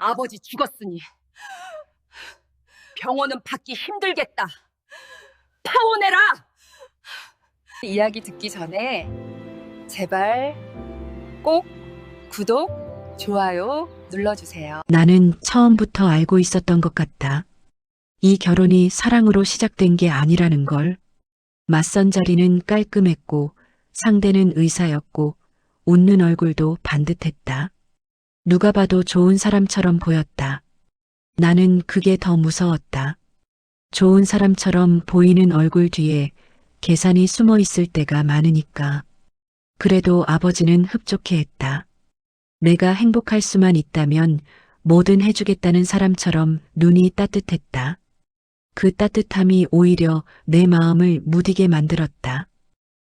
아버지 죽었으니 병원은 받기 힘들겠다. 파혼해라! 이야기 듣기 전에 제발 꼭 구독, 좋아요 눌러주세요. 나는 처음부터 알고 있었던 것 같다. 이 결혼이 사랑으로 시작된 게 아니라는 걸. 맞선 자리는 깔끔했고 상대는 의사였고 웃는 얼굴도 반듯했다. 누가 봐도 좋은 사람처럼 보였다. 나는 그게 더 무서웠다. 좋은 사람처럼 보이는 얼굴 뒤에 계산이 숨어 있을 때가 많으니까. 그래도 아버지는 흡족해 했다. 내가 행복할 수만 있다면 뭐든 해주겠다는 사람처럼 눈이 따뜻했다. 그 따뜻함이 오히려 내 마음을 무디게 만들었다.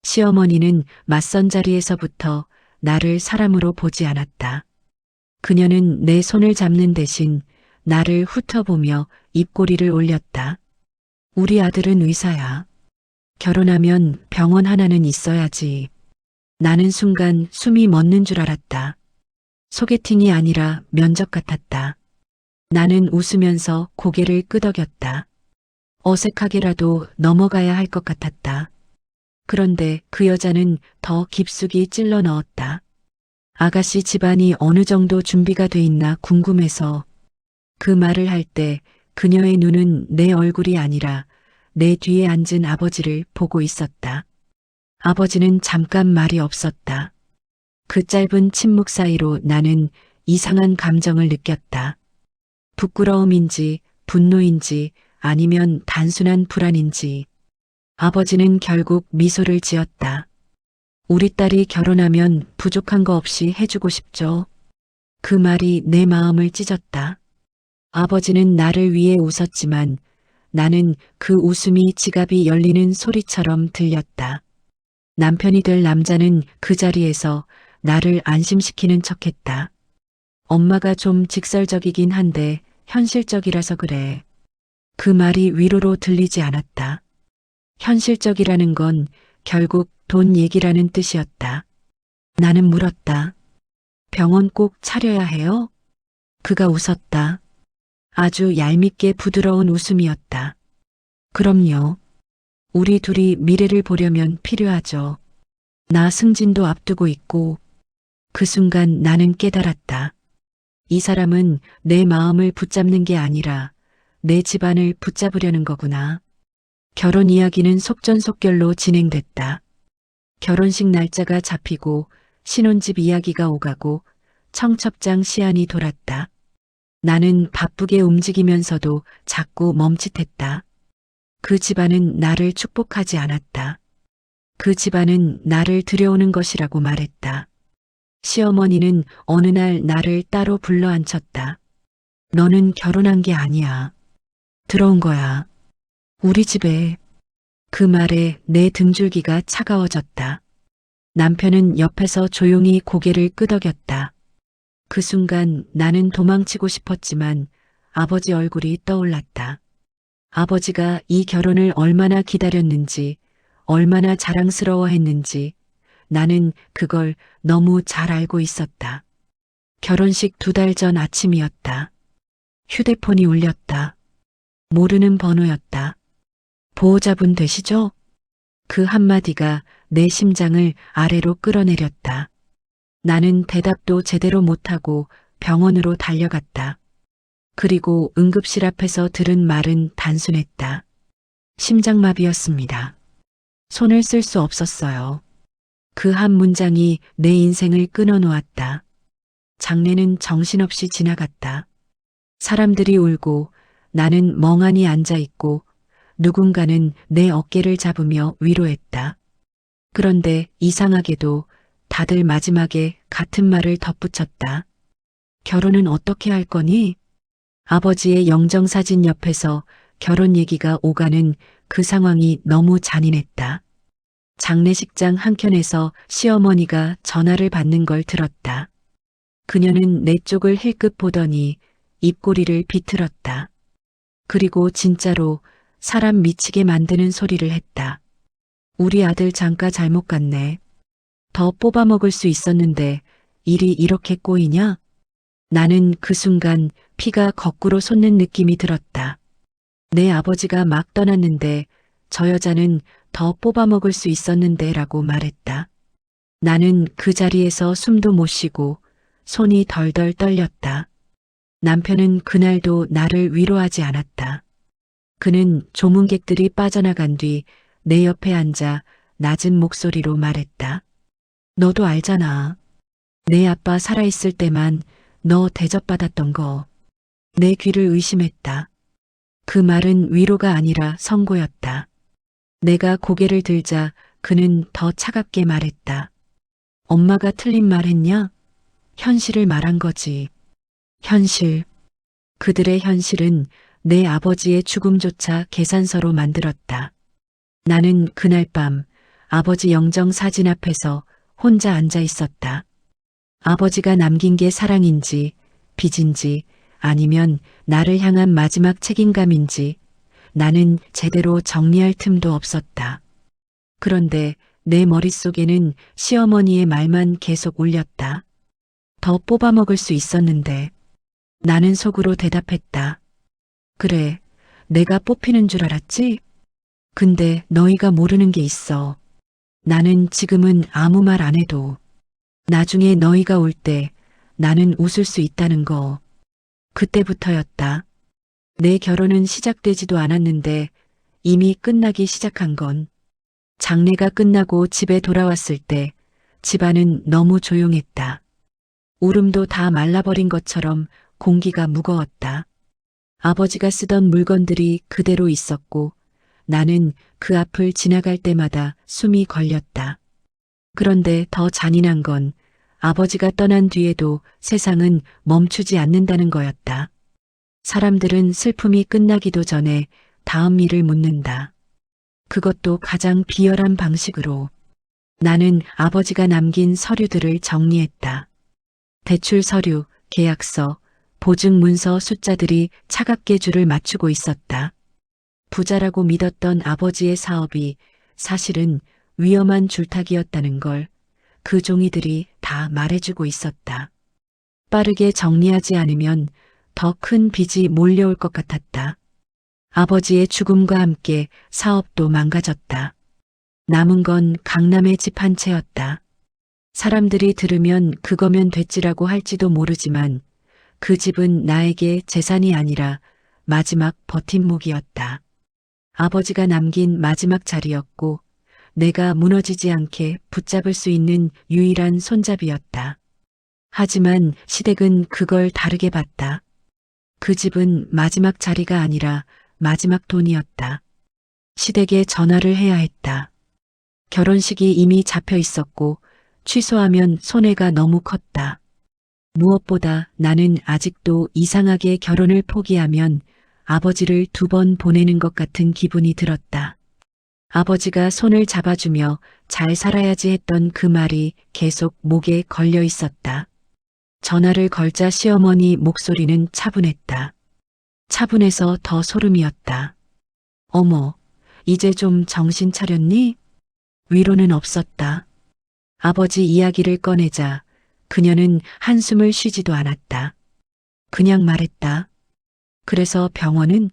시어머니는 맞선 자리에서부터 나를 사람으로 보지 않았다. 그녀는 내 손을 잡는 대신 나를 훑어보며 입꼬리를 올렸다. 우리 아들은 의사야. 결혼하면 병원 하나는 있어야지. 나는 순간 숨이 멎는 줄 알았다. 소개팅이 아니라 면접 같았다. 나는 웃으면서 고개를 끄덕였다. 어색하게라도 넘어가야 할 것 같았다. 그런데 그 여자는 더 깊숙이 찔러 넣었다. 아가씨 집안이 어느 정도 준비가 돼 있나 궁금해서. 그 말을 할 때 그녀의 눈은 내 얼굴이 아니라 내 뒤에 앉은 아버지를 보고 있었다. 아버지는 잠깐 말이 없었다. 그 짧은 침묵 사이로 나는 이상한 감정을 느꼈다. 부끄러움인지 분노인지 아니면 단순한 불안인지. 아버지는 결국 미소를 지었다. 우리 딸이 결혼하면 부족한 거 없이 해주고 싶죠. 그 말이 내 마음을 찢었다. 아버지는 나를 위해 웃었지만 나는 그 웃음이 지갑이 열리는 소리처럼 들렸다. 남편이 될 남자는 그 자리에서 나를 안심시키는 척했다. 엄마가 좀 직설적이긴 한데 현실적이라서 그래. 그 말이 위로로 들리지 않았다. 현실적이라는 건 결국 돈 얘기라는 뜻이었다. 나는 물었다. 병원 꼭 차려야 해요? 그가 웃었다. 아주 얄밉게 부드러운 웃음이었다. 그럼요. 우리 둘이 미래를 보려면 필요하죠. 나 승진도 앞두고 있고. 그 순간 나는 깨달았다. 이 사람은 내 마음을 붙잡는 게 아니라 내 집안을 붙잡으려는 거구나. 결혼 이야기는 속전속결로 진행됐다. 결혼식 날짜가 잡히고 신혼집 이야기가 오가고 청첩장 시한이 돌았다. 나는 바쁘게 움직이면서도 자꾸 멈칫했다. 그 집안은 나를 축복하지 않았다. 그 집안은 나를 들여오는 것이라고 말했다. 시어머니는 어느 날 나를 따로 불러 앉혔다. 너는 결혼한 게 아니야. 들어온 거야. 우리 집에. 그 말에 내 등줄기가 차가워졌다. 남편은 옆에서 조용히 고개를 끄덕였다. 그 순간 나는 도망치고 싶었지만 아버지 얼굴이 떠올랐다. 아버지가 이 결혼을 얼마나 기다렸는지, 얼마나 자랑스러워했는지 나는 그걸 너무 잘 알고 있었다. 결혼식 2달 전 아침이었다. 휴대폰이 울렸다. 모르는 번호였다. 보호자분 되시죠? 그 한마디가 내 심장을 아래로 끌어내렸다. 나는 대답도 제대로 못하고 병원으로 달려갔다. 그리고 응급실 앞에서 들은 말은 단순했다. 심장마비였습니다. 손을 쓸 수 없었어요. 그 한 문장이 내 인생을 끊어놓았다. 장례는 정신없이 지나갔다. 사람들이 울고 나는 멍하니 앉아있고 누군가는 내 어깨를 잡으며 위로했다. 그런데 이상하게도 다들 마지막에 같은 말을 덧붙였다. 결혼은 어떻게 할 거니? 아버지의 영정사진 옆에서 결혼 얘기가 오가는 그 상황이 너무 잔인했다. 장례식장 한켠에서 시어머니가 전화를 받는 걸 들었다. 그녀는 내 쪽을 힐끗 보더니 입꼬리를 비틀었다. 그리고 진짜로 사람 미치게 만드는 소리를 했다. 우리 아들 장가 잘못 갔네. 더 뽑아먹을 수 있었는데 일이 이렇게 꼬이냐? 나는 그 순간 피가 거꾸로 솟는 느낌이 들었다. 내 아버지가 막 떠났는데 저 여자는 더 뽑아먹을 수 있었는데 라고 말했다. 나는 그 자리에서 숨도 못 쉬고 손이 덜덜 떨렸다. 남편은 그날도 나를 위로하지 않았다. 그는 조문객들이 빠져나간 뒤 내 옆에 앉아 낮은 목소리로 말했다. 너도 알잖아. 내 아빠 살아있을 때만 너 대접받았던 거. 내 귀를 의심했다. 그 말은 위로가 아니라 선고였다. 내가 고개를 들자 그는 더 차갑게 말했다. 엄마가 틀린 말 했냐? 현실을 말한 거지. 현실. 그들의 현실은 내 아버지의 죽음조차 계산서로 만들었다. 나는 그날 밤 아버지 영정 사진 앞에서 혼자 앉아 있었다. 아버지가 남긴 게 사랑인지 빚인지 아니면 나를 향한 마지막 책임감인지 나는 제대로 정리할 틈도 없었다. 그런데 내 머릿속에는 시어머니의 말만 계속 울렸다. 더 뽑아먹을 수 있었는데. 나는 속으로 대답했다. 그래, 내가 뽑히는 줄 알았지? 근데 너희가 모르는 게 있어. 나는 지금은 아무 말 안 해도 나중에 너희가 올 때 나는 웃을 수 있다는 거. 그때부터였다. 내 결혼은 시작되지도 않았는데 이미 끝나기 시작한 건. 장례가 끝나고 집에 돌아왔을 때 집안은 너무 조용했다. 울음도 다 말라버린 것처럼 공기가 무거웠다. 아버지가 쓰던 물건들이 그대로 있었고 나는 그 앞을 지나갈 때마다 숨이 걸렸다. 그런데 더 잔인한 건 아버지가 떠난 뒤에도 세상은 멈추지 않는다는 거였다. 사람들은 슬픔이 끝나기도 전에 다음 일을 묻는다. 그것도 가장 비열한 방식으로. 나는 아버지가 남긴 서류들을 정리했다. 대출 서류, 계약서, 보증 문서 숫자들이 차갑게 줄을 맞추고 있었다. 부자라고 믿었던 아버지의 사업이 사실은 위험한 줄타기였다는 걸 그 종이들이 다 말해주고 있었다. 빠르게 정리하지 않으면 더 큰 빚이 몰려올 것 같았다. 아버지의 죽음과 함께 사업도 망가졌다. 남은 건 강남의 집 한 채였다. 사람들이 들으면 그거면 됐지라고 할지도 모르지만 그 집은 나에게 재산이 아니라 마지막 버팀목이었다. 아버지가 남긴 마지막 자리였고 내가 무너지지 않게 붙잡을 수 있는 유일한 손잡이였다. 하지만 시댁은 그걸 다르게 봤다. 그 집은 마지막 자리가 아니라 마지막 돈이었다. 시댁에 전화를 해야 했다. 결혼식이 이미 잡혀 있었고 취소하면 손해가 너무 컸다. 무엇보다 나는 아직도 이상하게 결혼을 포기하면 아버지를 2번 보내는 것 같은 기분이 들었다. 아버지가 손을 잡아주며 잘 살아야지 했던 그 말이 계속 목에 걸려 있었다. 전화를 걸자 시어머니 목소리는 차분했다. 차분해서 더 소름이었다. 어머, 이제 좀 정신 차렸니? 위로는 없었다. 아버지 이야기를 꺼내자 그녀는 한숨을 쉬지도 않았다. 그냥 말했다. 그래서 병원은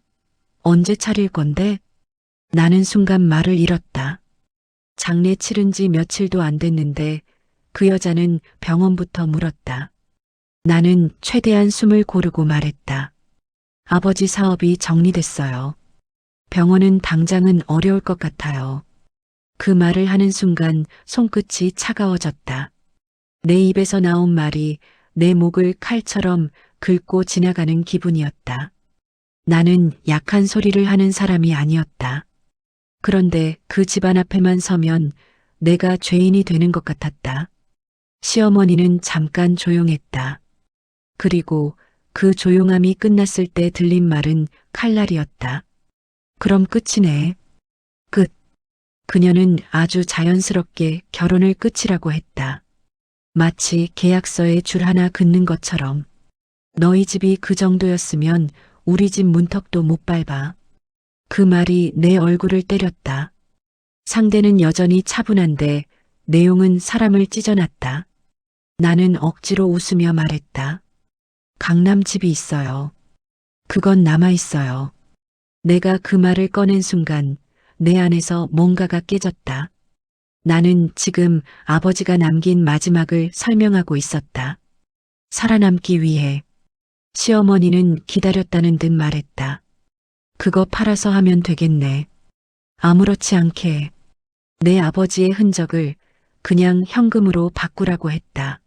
언제 차릴 건데? 나는 순간 말을 잃었다. 장례 치른 지 며칠도 안 됐는데 그 여자는 병원부터 물었다. 나는 최대한 숨을 고르고 말했다. 아버지 사업이 정리됐어요. 병원은 당장은 어려울 것 같아요. 그 말을 하는 순간 손끝이 차가워졌다. 내 입에서 나온 말이 내 목을 칼처럼 긁고 지나가는 기분이었다. 나는 약한 소리를 하는 사람이 아니었다. 그런데 그 집안 앞에만 서면 내가 죄인이 되는 것 같았다. 시어머니는 잠깐 조용했다. 그리고 그 조용함이 끝났을 때 들린 말은 칼날이었다. 그럼 끝이네. 끝. 그녀는 아주 자연스럽게 결혼을 끝이라고 했다. 마치 계약서에 줄 하나 긋는 것처럼. 너희 집이 그 정도였으면 우리 집 문턱도 못 밟아. 그 말이 내 얼굴을 때렸다. 상대는 여전히 차분한데 내용은 사람을 찢어놨다. 나는 억지로 웃으며 말했다. 강남 집이 있어요. 그건 남아있어요. 내가 그 말을 꺼낸 순간 내 안에서 뭔가가 깨졌다. 나는 지금 아버지가 남긴 마지막을 설명하고 있었다. 살아남기 위해. 시어머니는 기다렸다는 듯 말했다. 그거 팔아서 하면 되겠네. 아무렇지 않게 내 아버지의 흔적을 그냥 현금으로 바꾸라고 했다.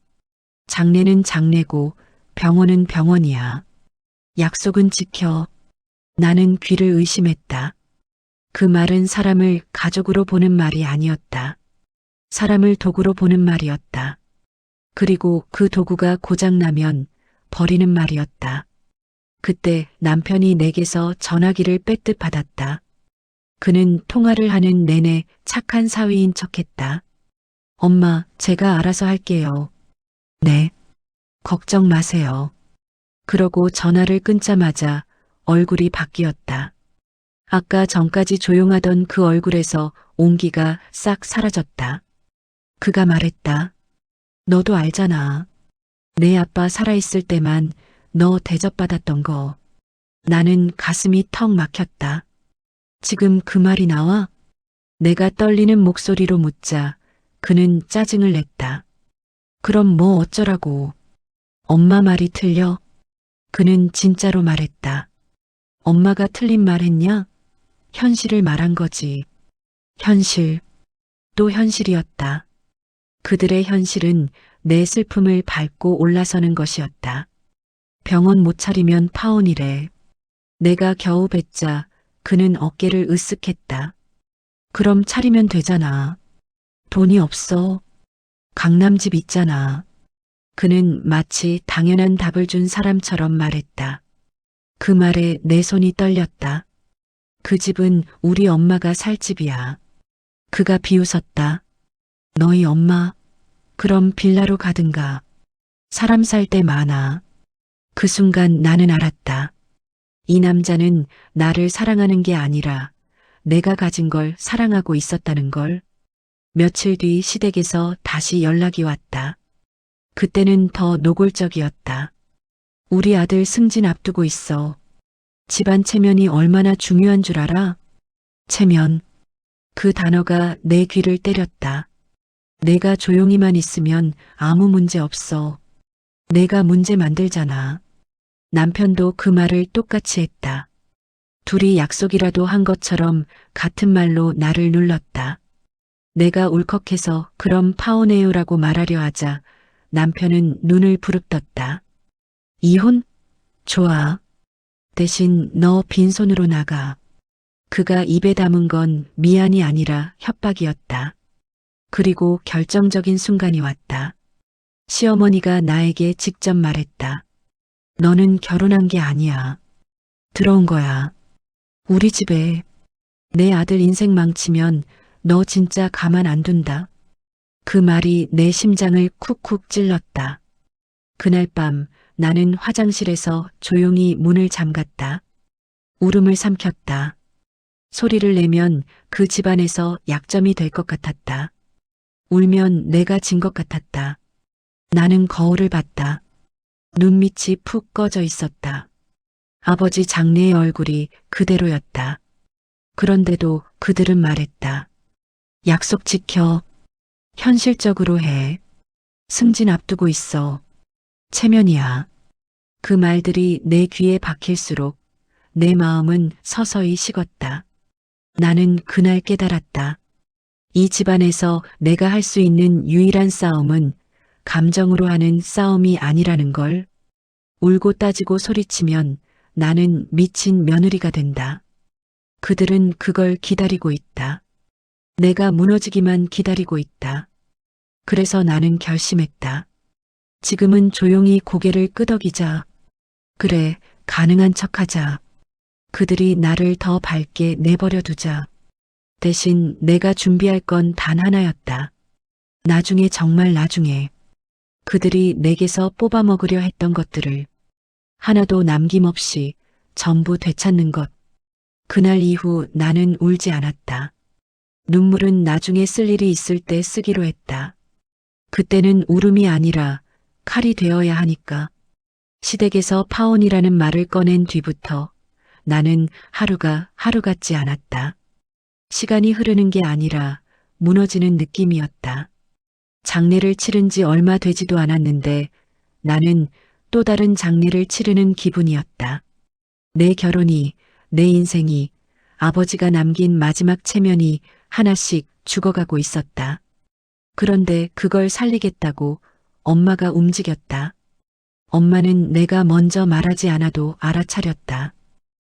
장례는 장례고 병원은 병원이야. 약속은 지켜. 나는 귀를 의심했다. 그 말은 사람을 가족으로 보는 말이 아니었다. 사람을 도구로 보는 말이었다. 그리고 그 도구가 고장나면 버리는 말이었다. 그때 남편이 내게서 전화기를 뺏듯 받았다. 그는 통화를 하는 내내 착한 사위인 척했다. 엄마, 제가 알아서 할게요. 네. 걱정 마세요. 그러고 전화를 끊자마자 얼굴이 바뀌었다. 아까 전까지 조용하던 그 얼굴에서 온기가 싹 사라졌다. 그가 말했다. 너도 알잖아. 내 아빠 살아있을 때만 너 대접받았던 거. 나는 가슴이 턱 막혔다. 지금 그 말이 나와? 내가 떨리는 목소리로 묻자 그는 짜증을 냈다. 그럼 뭐 어쩌라고. 엄마 말이 틀려? 그는 진짜로 말했다. 엄마가 틀린 말 했냐? 현실을 말한 거지. 현실. 또 현실이었다. 그들의 현실은 내 슬픔을 밟고 올라서는 것이었다. 병원 못 차리면 파혼이래. 내가 겨우 뱉자 그는 어깨를 으쓱했다. 그럼 차리면 되잖아. 돈이 없어. 강남집 있잖아. 그는 마치 당연한 답을 준 사람처럼 말했다. 그 말에 내 손이 떨렸다. 그 집은 우리 엄마가 살 집이야. 그가 비웃었다. 너희 엄마? 그럼 빌라로 가든가. 사람 살 때 많아. 그 순간 나는 알았다. 이 남자는 나를 사랑하는 게 아니라 내가 가진 걸 사랑하고 있었다는 걸. 며칠 뒤 시댁에서 다시 연락이 왔다. 그때는 더 노골적이었다. 우리 아들 승진 앞두고 있어. 집안 체면이 얼마나 중요한 줄 알아? 체면. 그 단어가 내 귀를 때렸다. 내가 조용히만 있으면 아무 문제 없어. 내가 문제 만들잖아. 남편도 그 말을 똑같이 했다. 둘이 약속이라도 한 것처럼 같은 말로 나를 눌렀다. 내가 울컥해서 그럼 파혼해요라고 말하려 하자 남편은 눈을 부릅떴다. 이혼? 좋아. 대신 너 빈손으로 나가. 그가 입에 담은 건 미안이 아니라 협박이었다. 그리고 결정적인 순간이 왔다. 시어머니가 나에게 직접 말했다. 너는 결혼한 게 아니야. 들어온 거야. 우리 집에. 내 아들 인생 망치면 너 진짜 가만 안 둔다. 그 말이 내 심장을 쿡쿡 찔렀다. 그날 밤 나는 화장실에서 조용히 문을 잠갔다. 울음을 삼켰다. 소리를 내면 그 집안에서 약점이 될 것 같았다. 울면 내가 진 것 같았다. 나는 거울을 봤다. 눈밑이 푹 꺼져 있었다. 아버지 장래의 얼굴이 그대로였다. 그런데도 그들은 말했다. 약속 지켜. 현실적으로 해. 승진 앞두고 있어. 체면이야. 그 말들이 내 귀에 박힐수록 내 마음은 서서히 식었다. 나는 그날 깨달았다. 이 집안에서 내가 할 수 있는 유일한 싸움은 감정으로 하는 싸움이 아니라는 걸. 울고 따지고 소리치면 나는 미친 며느리가 된다. 그들은 그걸 기다리고 있다. 내가 무너지기만 기다리고 있다. 그래서 나는 결심했다. 지금은 조용히 고개를 끄덕이자. 그래, 가능한 척하자. 그들이 나를 더 밝게 내버려 두자. 대신 내가 준비할 건 단 하나였다. 나중에 정말 나중에 그들이 내게서 뽑아먹으려 했던 것들을 하나도 남김없이 전부 되찾는 것. 그날 이후 나는 울지 않았다. 눈물은 나중에 쓸 일이 있을 때 쓰기로 했다. 그때는 울음이 아니라 칼이 되어야 하니까. 시댁에서 파혼이라는 말을 꺼낸 뒤부터 나는 하루가 하루 같지 않았다. 시간이 흐르는 게 아니라 무너지는 느낌이었다. 장례를 치른 지 얼마 되지도 않았는데 나는 또 다른 장례를 치르는 기분이었다. 내 결혼이, 내 인생이, 아버지가 남긴 마지막 체면이 하나씩 죽어가고 있었다. 그런데 그걸 살리겠다고 엄마가 움직였다. 엄마는 내가 먼저 말하지 않아도 알아차렸다.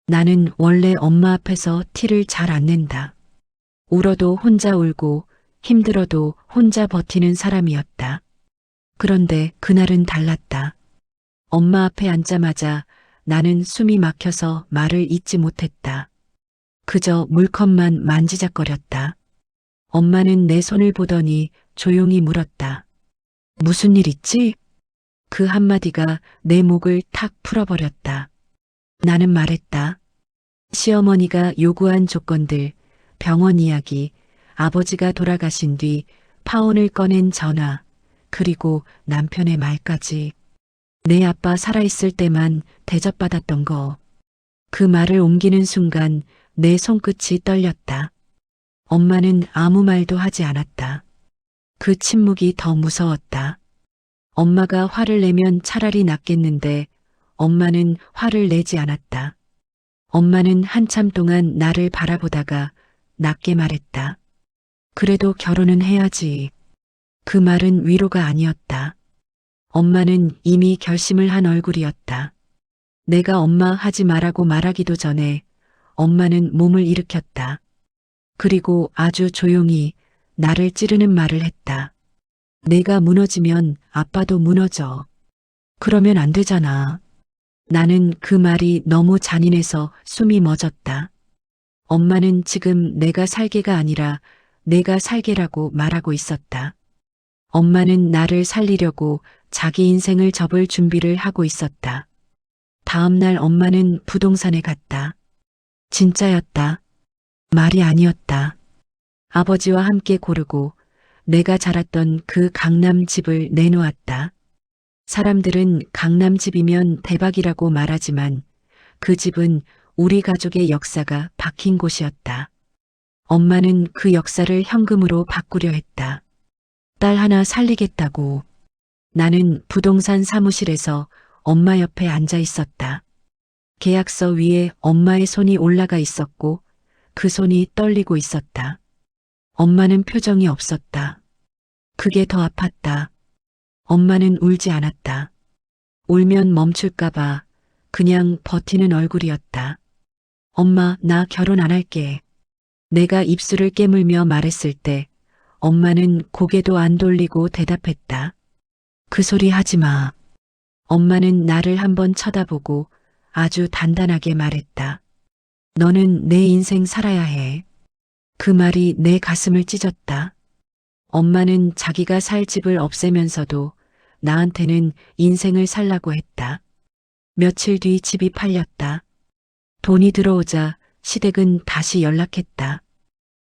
나는 원래 엄마 앞에서 티를 잘 안 낸다. 울어도 혼자 울고 힘들어도 혼자 버티는 사람이었다. 그런데 그날은 달랐다. 엄마 앞에 앉자마자 나는 숨이 막혀서 말을 잇지 못했다. 그저 물컵만 만지작거렸다. 엄마는 내 손을 보더니 조용히 물었다. 무슨 일 있지? 그 한마디가 내 목을 탁 풀어버렸다. 나는 말했다. 시어머니가 요구한 조건들, 병원 이야기, 아버지가 돌아가신 뒤 파혼을 꺼낸 전화, 그리고 남편의 말까지. 내 아빠 살아있을 때만 대접받았던 거. 그 말을 옮기는 순간 내 손끝이 떨렸다. 엄마는 아무 말도 하지 않았다. 그 침묵이 더 무서웠다. 엄마가 화를 내면 차라리 낫겠는데 엄마는 화를 내지 않았다. 엄마는 한참 동안 나를 바라보다가 낮게 말했다. 그래도 결혼은 해야지. 그 말은 위로가 아니었다. 엄마는 이미 결심을 한 얼굴이었다. 내가 엄마 하지 말라고 말하기도 전에 엄마는 몸을 일으켰다. 그리고 아주 조용히 나를 찌르는 말을 했다. 내가 무너지면 아빠도 무너져. 그러면 안 되잖아. 나는 그 말이 너무 잔인해서 숨이 멎었다. 엄마는 지금 내가 살게가 아니라 내가 살게라고 말하고 있었다. 엄마는 나를 살리려고 자기 인생을 접을 준비를 하고 있었다. 다음 날 엄마는 부동산에 갔다. 진짜였다. 말이 아니었다. 아버지와 함께 고르고 내가 자랐던 그 강남 집을 내놓았다. 사람들은 강남 집이면 대박이라고 말하지만 그 집은 우리 가족의 역사가 박힌 곳이었다. 엄마는 그 역사를 현금으로 바꾸려 했다. 딸 하나 살리겠다고. 나는 부동산 사무실에서 엄마 옆에 앉아 있었다. 계약서 위에 엄마의 손이 올라가 있었고 그 손이 떨리고 있었다. 엄마는 표정이 없었다. 그게 더 아팠다. 엄마는 울지 않았다. 울면 멈출까봐 그냥 버티는 얼굴이었다. 엄마, 나 결혼 안 할게. 내가 입술을 깨물며 말했을 때 엄마는 고개도 안 돌리고 대답했다. 그 소리 하지 마. 엄마는 나를 한번 쳐다보고 아주 단단하게 말했다. 너는 내 인생 살아야 해. 그 말이 내 가슴을 찢었다. 엄마는 자기가 살 집을 없애면서도 나한테는 인생을 살라고 했다. 며칠 뒤 집이 팔렸다. 돈이 들어오자 시댁은 다시 연락했다.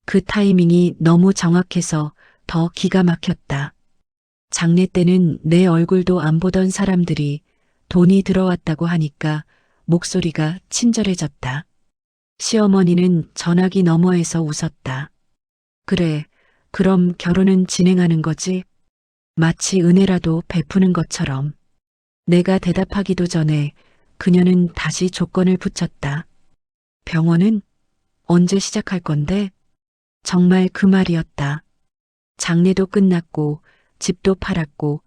그 타이밍이 너무 정확해서 더 기가 막혔다. 장례 때는 내 얼굴도 안 보던 사람들이 돈이 들어왔다고 하니까 목소리가 친절해졌다. 시어머니는 전화기 너머에서 웃었다. 그래, 그럼 결혼은 진행하는 거지? 마치 은혜라도 베푸는 것처럼. 내가 대답하기도 전에 그녀는 다시 조건을 붙였다. 병원은 언제 시작할 건데? 정말 그 말이었다. 장례도 끝났고 집도 팔았고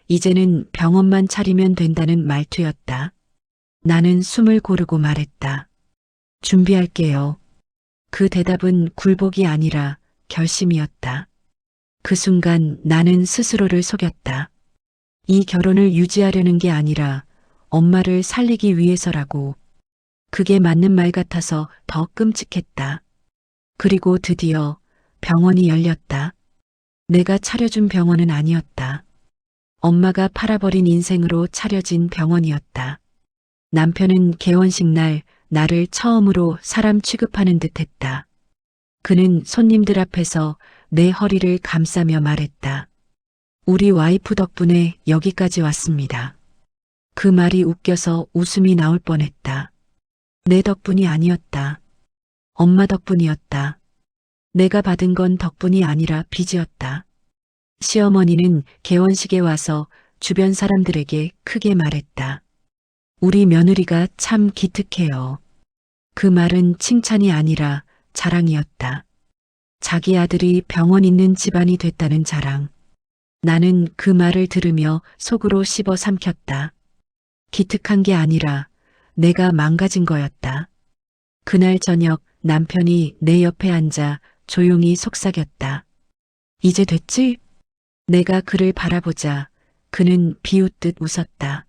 이제는 병원만 차리면 된다는 말투였다. 나는 숨을 고르고 말했다. 준비할게요. 그 대답은 굴복이 아니라 결심이었다. 그 순간 나는 스스로를 속였다. 이 결혼을 유지하려는 게 아니라 엄마를 살리기 위해서라고. 그게 맞는 말 같아서 더 끔찍했다. 그리고 드디어 병원이 열렸다. 내가 차려준 병원은 아니었다. 엄마가 팔아버린 인생으로 차려진 병원이었다. 남편은 개원식 날 나를 처음으로 사람 취급하는 듯 했다. 그는 손님들 앞에서 내 허리를 감싸며 말했다. 우리 와이프 덕분에 여기까지 왔습니다. 그 말이 웃겨서 웃음이 나올 뻔했다. 내 덕분이 아니었다. 엄마 덕분이었다. 내가 받은 건 덕분이 아니라 빚이었다. 시어머니는 개원식에 와서 주변 사람들에게 크게 말했다. 우리 며느리가 참 기특해요. 그 말은 칭찬이 아니라 자랑이었다. 자기 아들이 병원 있는 집안이 됐다는 자랑. 나는 그 말을 들으며 속으로 씹어 삼켰다. 기특한 게 아니라 내가 망가진 거였다. 그날 저녁 남편이 내 옆에 앉아 조용히 속삭였다. 이제 됐지? 내가 그를 바라보자 그는 비웃듯 웃었다.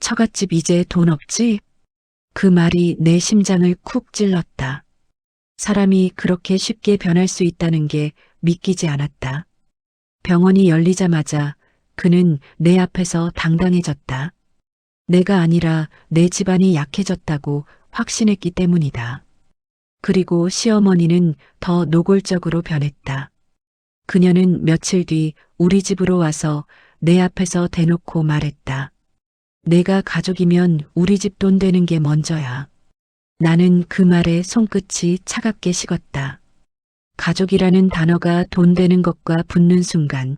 처갓집 이제 돈 없지? 그 말이 내 심장을 쿡 찔렀다. 사람이 그렇게 쉽게 변할 수 있다는 게 믿기지 않았다. 병원이 열리자마자 그는 내 앞에서 당당해졌다. 내가 아니라 내 집안이 약해졌다고 확신했기 때문이다. 그리고 시어머니는 더 노골적으로 변했다. 그녀는 며칠 뒤 우리 집으로 와서 내 앞에서 대놓고 말했다. 내가 가족이면 우리 집 돈 되는 게 먼저야. 나는 그 말에 손끝이 차갑게 식었다. 가족이라는 단어가 돈 되는 것과 붙는 순간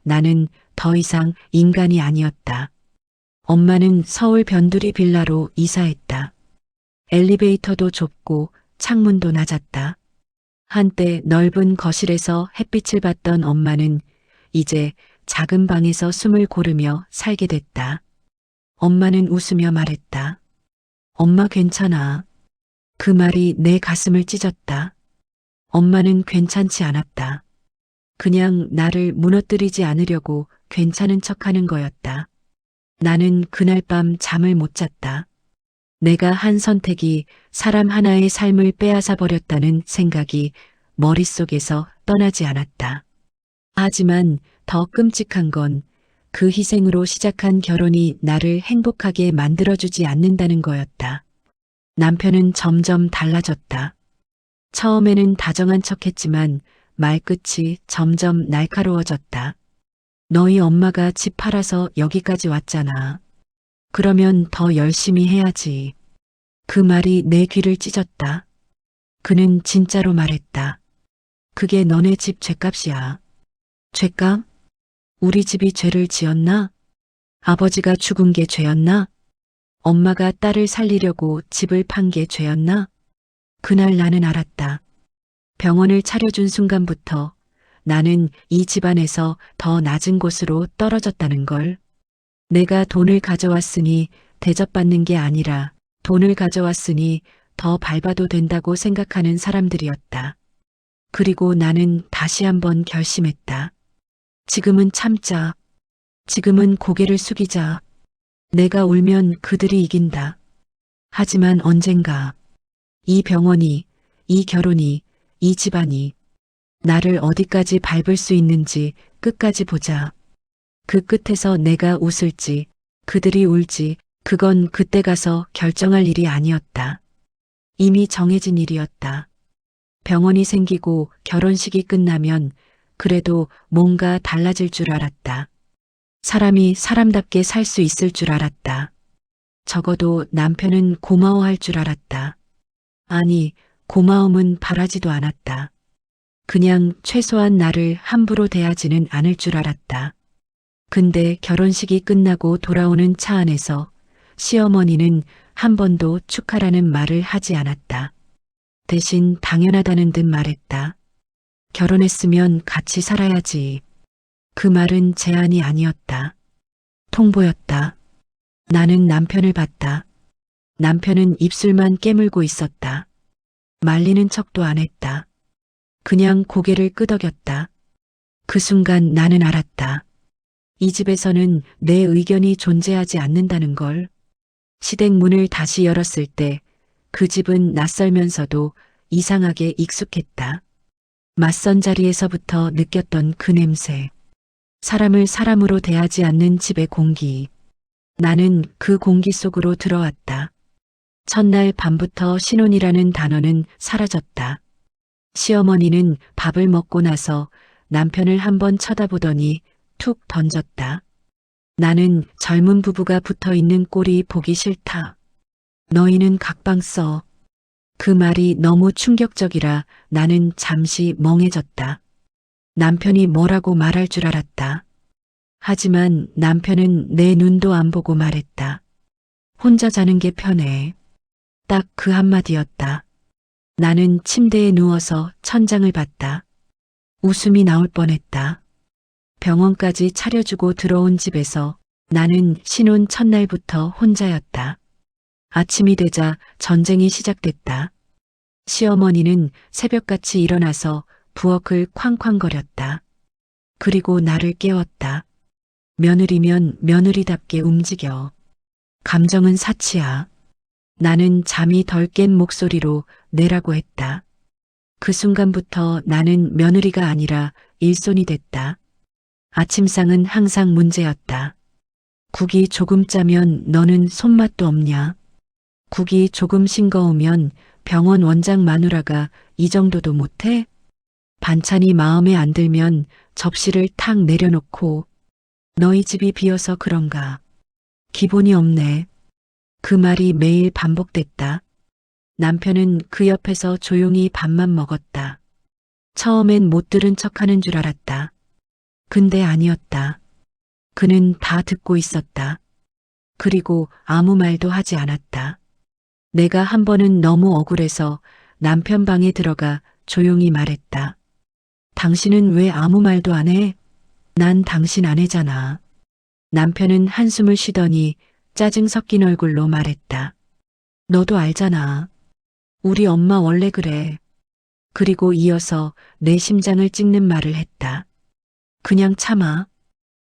나는 더 이상 인간이 아니었다. 엄마는 서울 변두리 빌라로 이사했다. 엘리베이터도 좁고 창문도 낮았다. 한때 넓은 거실에서 햇빛을 받던 엄마는 이제 작은 방에서 숨을 고르며 살게 됐다. 엄마는 웃으며 말했다. 엄마 괜찮아. 그 말이 내 가슴을 찢었다. 엄마는 괜찮지 않았다. 그냥 나를 무너뜨리지 않으려고 괜찮은 척하는 거였다. 나는 그날 밤 잠을 못 잤다. 내가 한 선택이 사람 하나의 삶을 빼앗아 버렸다는 생각이 머릿속에서 떠나지 않았다. 하지만 더 끔찍한 건 그 희생으로 시작한 결혼이 나를 행복하게 만들어주지 않는다는 거였다. 남편은 점점 달라졌다. 처음에는 다정한 척했지만 말끝이 점점 날카로워졌다. 너희 엄마가 집 팔아서 여기까지 왔잖아. 그러면 더 열심히 해야지. 그 말이 내 귀를 찢었다. 그는 진짜로 말했다. 그게 너네 집 죗값이야. 죗값? 우리 집이 죄를 지었나? 아버지가 죽은 게 죄였나? 엄마가 딸을 살리려고 집을 판 게 죄였나? 그날 나는 알았다. 병원을 차려준 순간부터 나는 이 집안에서 더 낮은 곳으로 떨어졌다는 걸. 내가 돈을 가져왔으니 대접받는 게 아니라 돈을 가져왔으니 더 밟아도 된다고 생각하는 사람들이었다. 그리고 나는 다시 한번 결심했다. 지금은 참자. 지금은 고개를 숙이자. 내가 울면 그들이 이긴다. 하지만 언젠가 이 병원이, 이 결혼이, 이 집안이 나를 어디까지 밟을 수 있는지 끝까지 보자. 그 끝에서 내가 웃을지, 그들이 울지, 그건 그때 가서 결정할 일이 아니었다. 이미 정해진 일이었다. 병원이 생기고 결혼식이 끝나면 그래도 뭔가 달라질 줄 알았다. 사람이 사람답게 살 수 있을 줄 알았다. 적어도 남편은 고마워할 줄 알았다. 아니, 고마움은 바라지도 않았다. 그냥 최소한 나를 함부로 대하지는 않을 줄 알았다. 근데 결혼식이 끝나고 돌아오는 차 안에서 시어머니는 한 번도 축하라는 말을 하지 않았다. 대신 당연하다는 듯 말했다. 결혼했으면 같이 살아야지. 그 말은 제안이 아니었다. 통보였다. 나는 남편을 봤다. 남편은 입술만 깨물고 있었다. 말리는 척도 안 했다. 그냥 고개를 끄덕였다. 그 순간 나는 알았다. 이 집에서는 내 의견이 존재하지 않는다는 걸. 시댁 문을 다시 열었을 때 그 집은 낯설면서도 이상하게 익숙했다. 맞선 자리에서부터 느꼈던 그 냄새. 사람을 사람으로 대하지 않는 집의 공기. 나는 그 공기 속으로 들어왔다. 첫날 밤부터 신혼이라는 단어는 사라졌다. 시어머니는 밥을 먹고 나서 남편을 한번 쳐다보더니 툭 던졌다. 나는 젊은 부부가 붙어 있는 꼴이 보기 싫다. 너희는 각방 써. 그 말이 너무 충격적이라 나는 잠시 멍해졌다. 남편이 뭐라고 말할 줄 알았다. 하지만 남편은 내 눈도 안 보고 말했다. 혼자 자는 게 편해. 딱 그 한마디였다. 나는 침대에 누워서 천장을 봤다. 웃음이 나올 뻔했다. 병원까지 차려주고 들어온 집에서 나는 신혼 첫날부터 혼자였다. 아침이 되자 전쟁이 시작됐다. 시어머니는 새벽같이 일어나서 부엌을 쾅쾅거렸다. 그리고 나를 깨웠다. 며느리면 며느리답게 움직여. 감정은 사치야. 나는 잠이 덜 깬 목소리로 내라고 했다. 그 순간부터 나는 며느리가 아니라 일손이 됐다. 아침상은 항상 문제였다. 국이 조금 짜면 너는 손맛도 없냐? 국이 조금 싱거우면 병원 원장 마누라가 이 정도도 못해? 반찬이 마음에 안 들면 접시를 탁 내려놓고 너희 집이 비어서 그런가? 기본이 없네. 그 말이 매일 반복됐다. 남편은 그 옆에서 조용히 밥만 먹었다. 처음엔 못 들은 척하는 줄 알았다. 근데 아니었다. 그는 다 듣고 있었다. 그리고 아무 말도 하지 않았다. 내가 한 번은 너무 억울해서 남편 방에 들어가 조용히 말했다. 당신은 왜 아무 말도 안 해? 난 당신 아내잖아. 남편은 한숨을 쉬더니 짜증 섞인 얼굴로 말했다. 너도 알잖아. 우리 엄마 원래 그래. 그리고 이어서 내 심장을 찍는 말을 했다. 그냥 참아.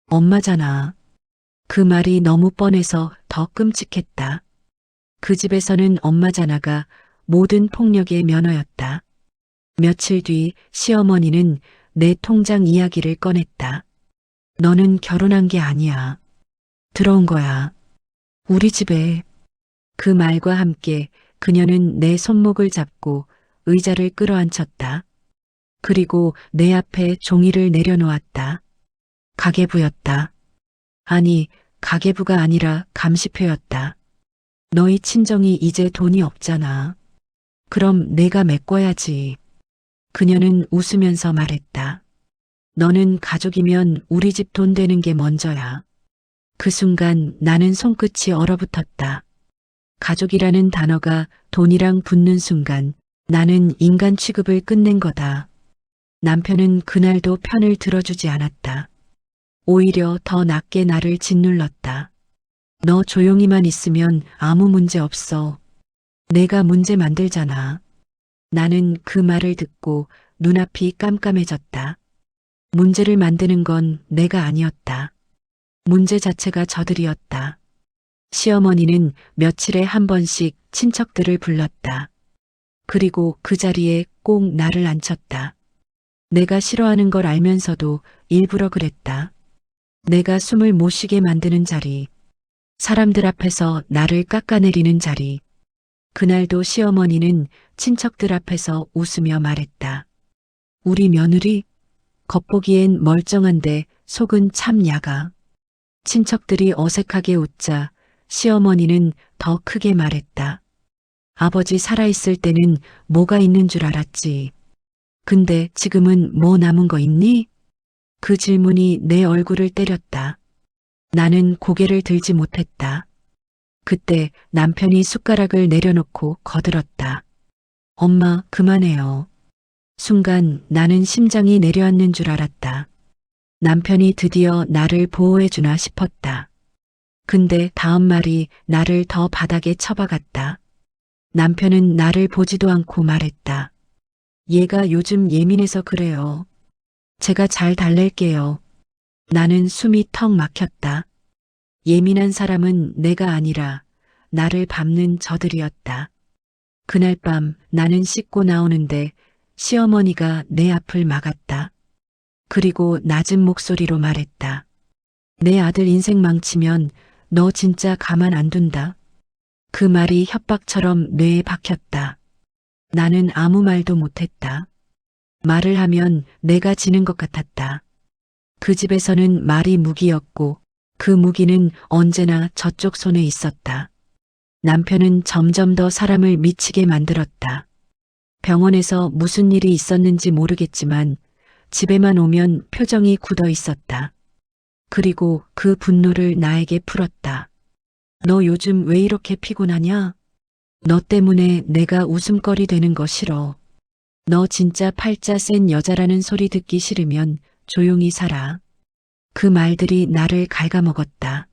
엄마잖아. 그 말이 너무 뻔해서 더 끔찍했다. 그 집에서는 엄마잖아가 모든 폭력의 면허였다. 며칠 뒤 시어머니는 내 통장 이야기를 꺼냈다. 너는 결혼한 게 아니야. 들어온 거야. 우리 집에. 그 말과 함께 그녀는 내 손목을 잡고 의자를 끌어안쳤다. 그리고 내 앞에 종이를 내려놓았다. 가계부였다. 아니, 가계부가 아니라 감시표였다. 너희 친정이 이제 돈이 없잖아. 그럼 내가 메꿔야지. 그녀는 웃으면서 말했다. 너는 가족이면 우리 집 돈 되는 게 먼저야. 그 순간 나는 손끝이 얼어붙었다. 가족이라는 단어가 돈이랑 붙는 순간 나는 인간 취급을 끝낸 거다. 남편은 그날도 편을 들어주지 않았다. 오히려 더 낮게 나를 짓눌렀다. 너 조용히만 있으면 아무 문제 없어. 내가 문제 만들잖아. 나는 그 말을 듣고 눈앞이 깜깜해졌다. 문제를 만드는 건 내가 아니었다. 문제 자체가 저들이었다. 시어머니는 며칠에 한 번씩 친척들을 불렀다. 그리고 그 자리에 꼭 나를 앉혔다. 내가 싫어하는 걸 알면서도 일부러 그랬다. 내가 숨을 못 쉬게 만드는 자리. 사람들 앞에서 나를 깎아내리는 자리. 그날도 시어머니는 친척들 앞에서 웃으며 말했다. 우리 며느리? 겉보기엔 멀쩡한데 속은 참 야가. 친척들이 어색하게 웃자 시어머니는 더 크게 말했다. 아버지 살아있을 때는 뭐가 있는 줄 알았지. 근데 지금은 뭐 남은 거 있니? 그 질문이 내 얼굴을 때렸다. 나는 고개를 들지 못했다. 그때 남편이 숟가락을 내려놓고 거들었다. 엄마, 그만해요. 순간 나는 심장이 내려앉는 줄 알았다. 남편이 드디어 나를 보호해주나 싶었다. 근데 다음 말이 나를 더 바닥에 쳐박았다. 남편은 나를 보지도 않고 말했다. 얘가 요즘 예민해서 그래요. 제가 잘 달랠게요. 나는 숨이 턱 막혔다. 예민한 사람은 내가 아니라 나를 밟는 저들이었다. 그날 밤 나는 씻고 나오는데 시어머니가 내 앞을 막았다. 그리고 낮은 목소리로 말했다. 내 아들 인생 망치면 너 진짜 가만 안 둔다. 그 말이 협박처럼 뇌에 박혔다. 나는 아무 말도 못했다. 말을 하면 내가 지는 것 같았다. 그 집에서는 말이 무기였고 그 무기는 언제나 저쪽 손에 있었다. 남편은 점점 더 사람을 미치게 만들었다. 병원에서 무슨 일이 있었는지 모르겠지만 집에만 오면 표정이 굳어 있었다. 그리고 그 분노를 나에게 풀었다. 너 요즘 왜 이렇게 피곤하냐? 너 때문에 내가 웃음거리 되는 거 싫어. 너 진짜 팔자 센 여자라는 소리 듣기 싫으면 조용히 살아. 그 말들이 나를 갉아먹었다.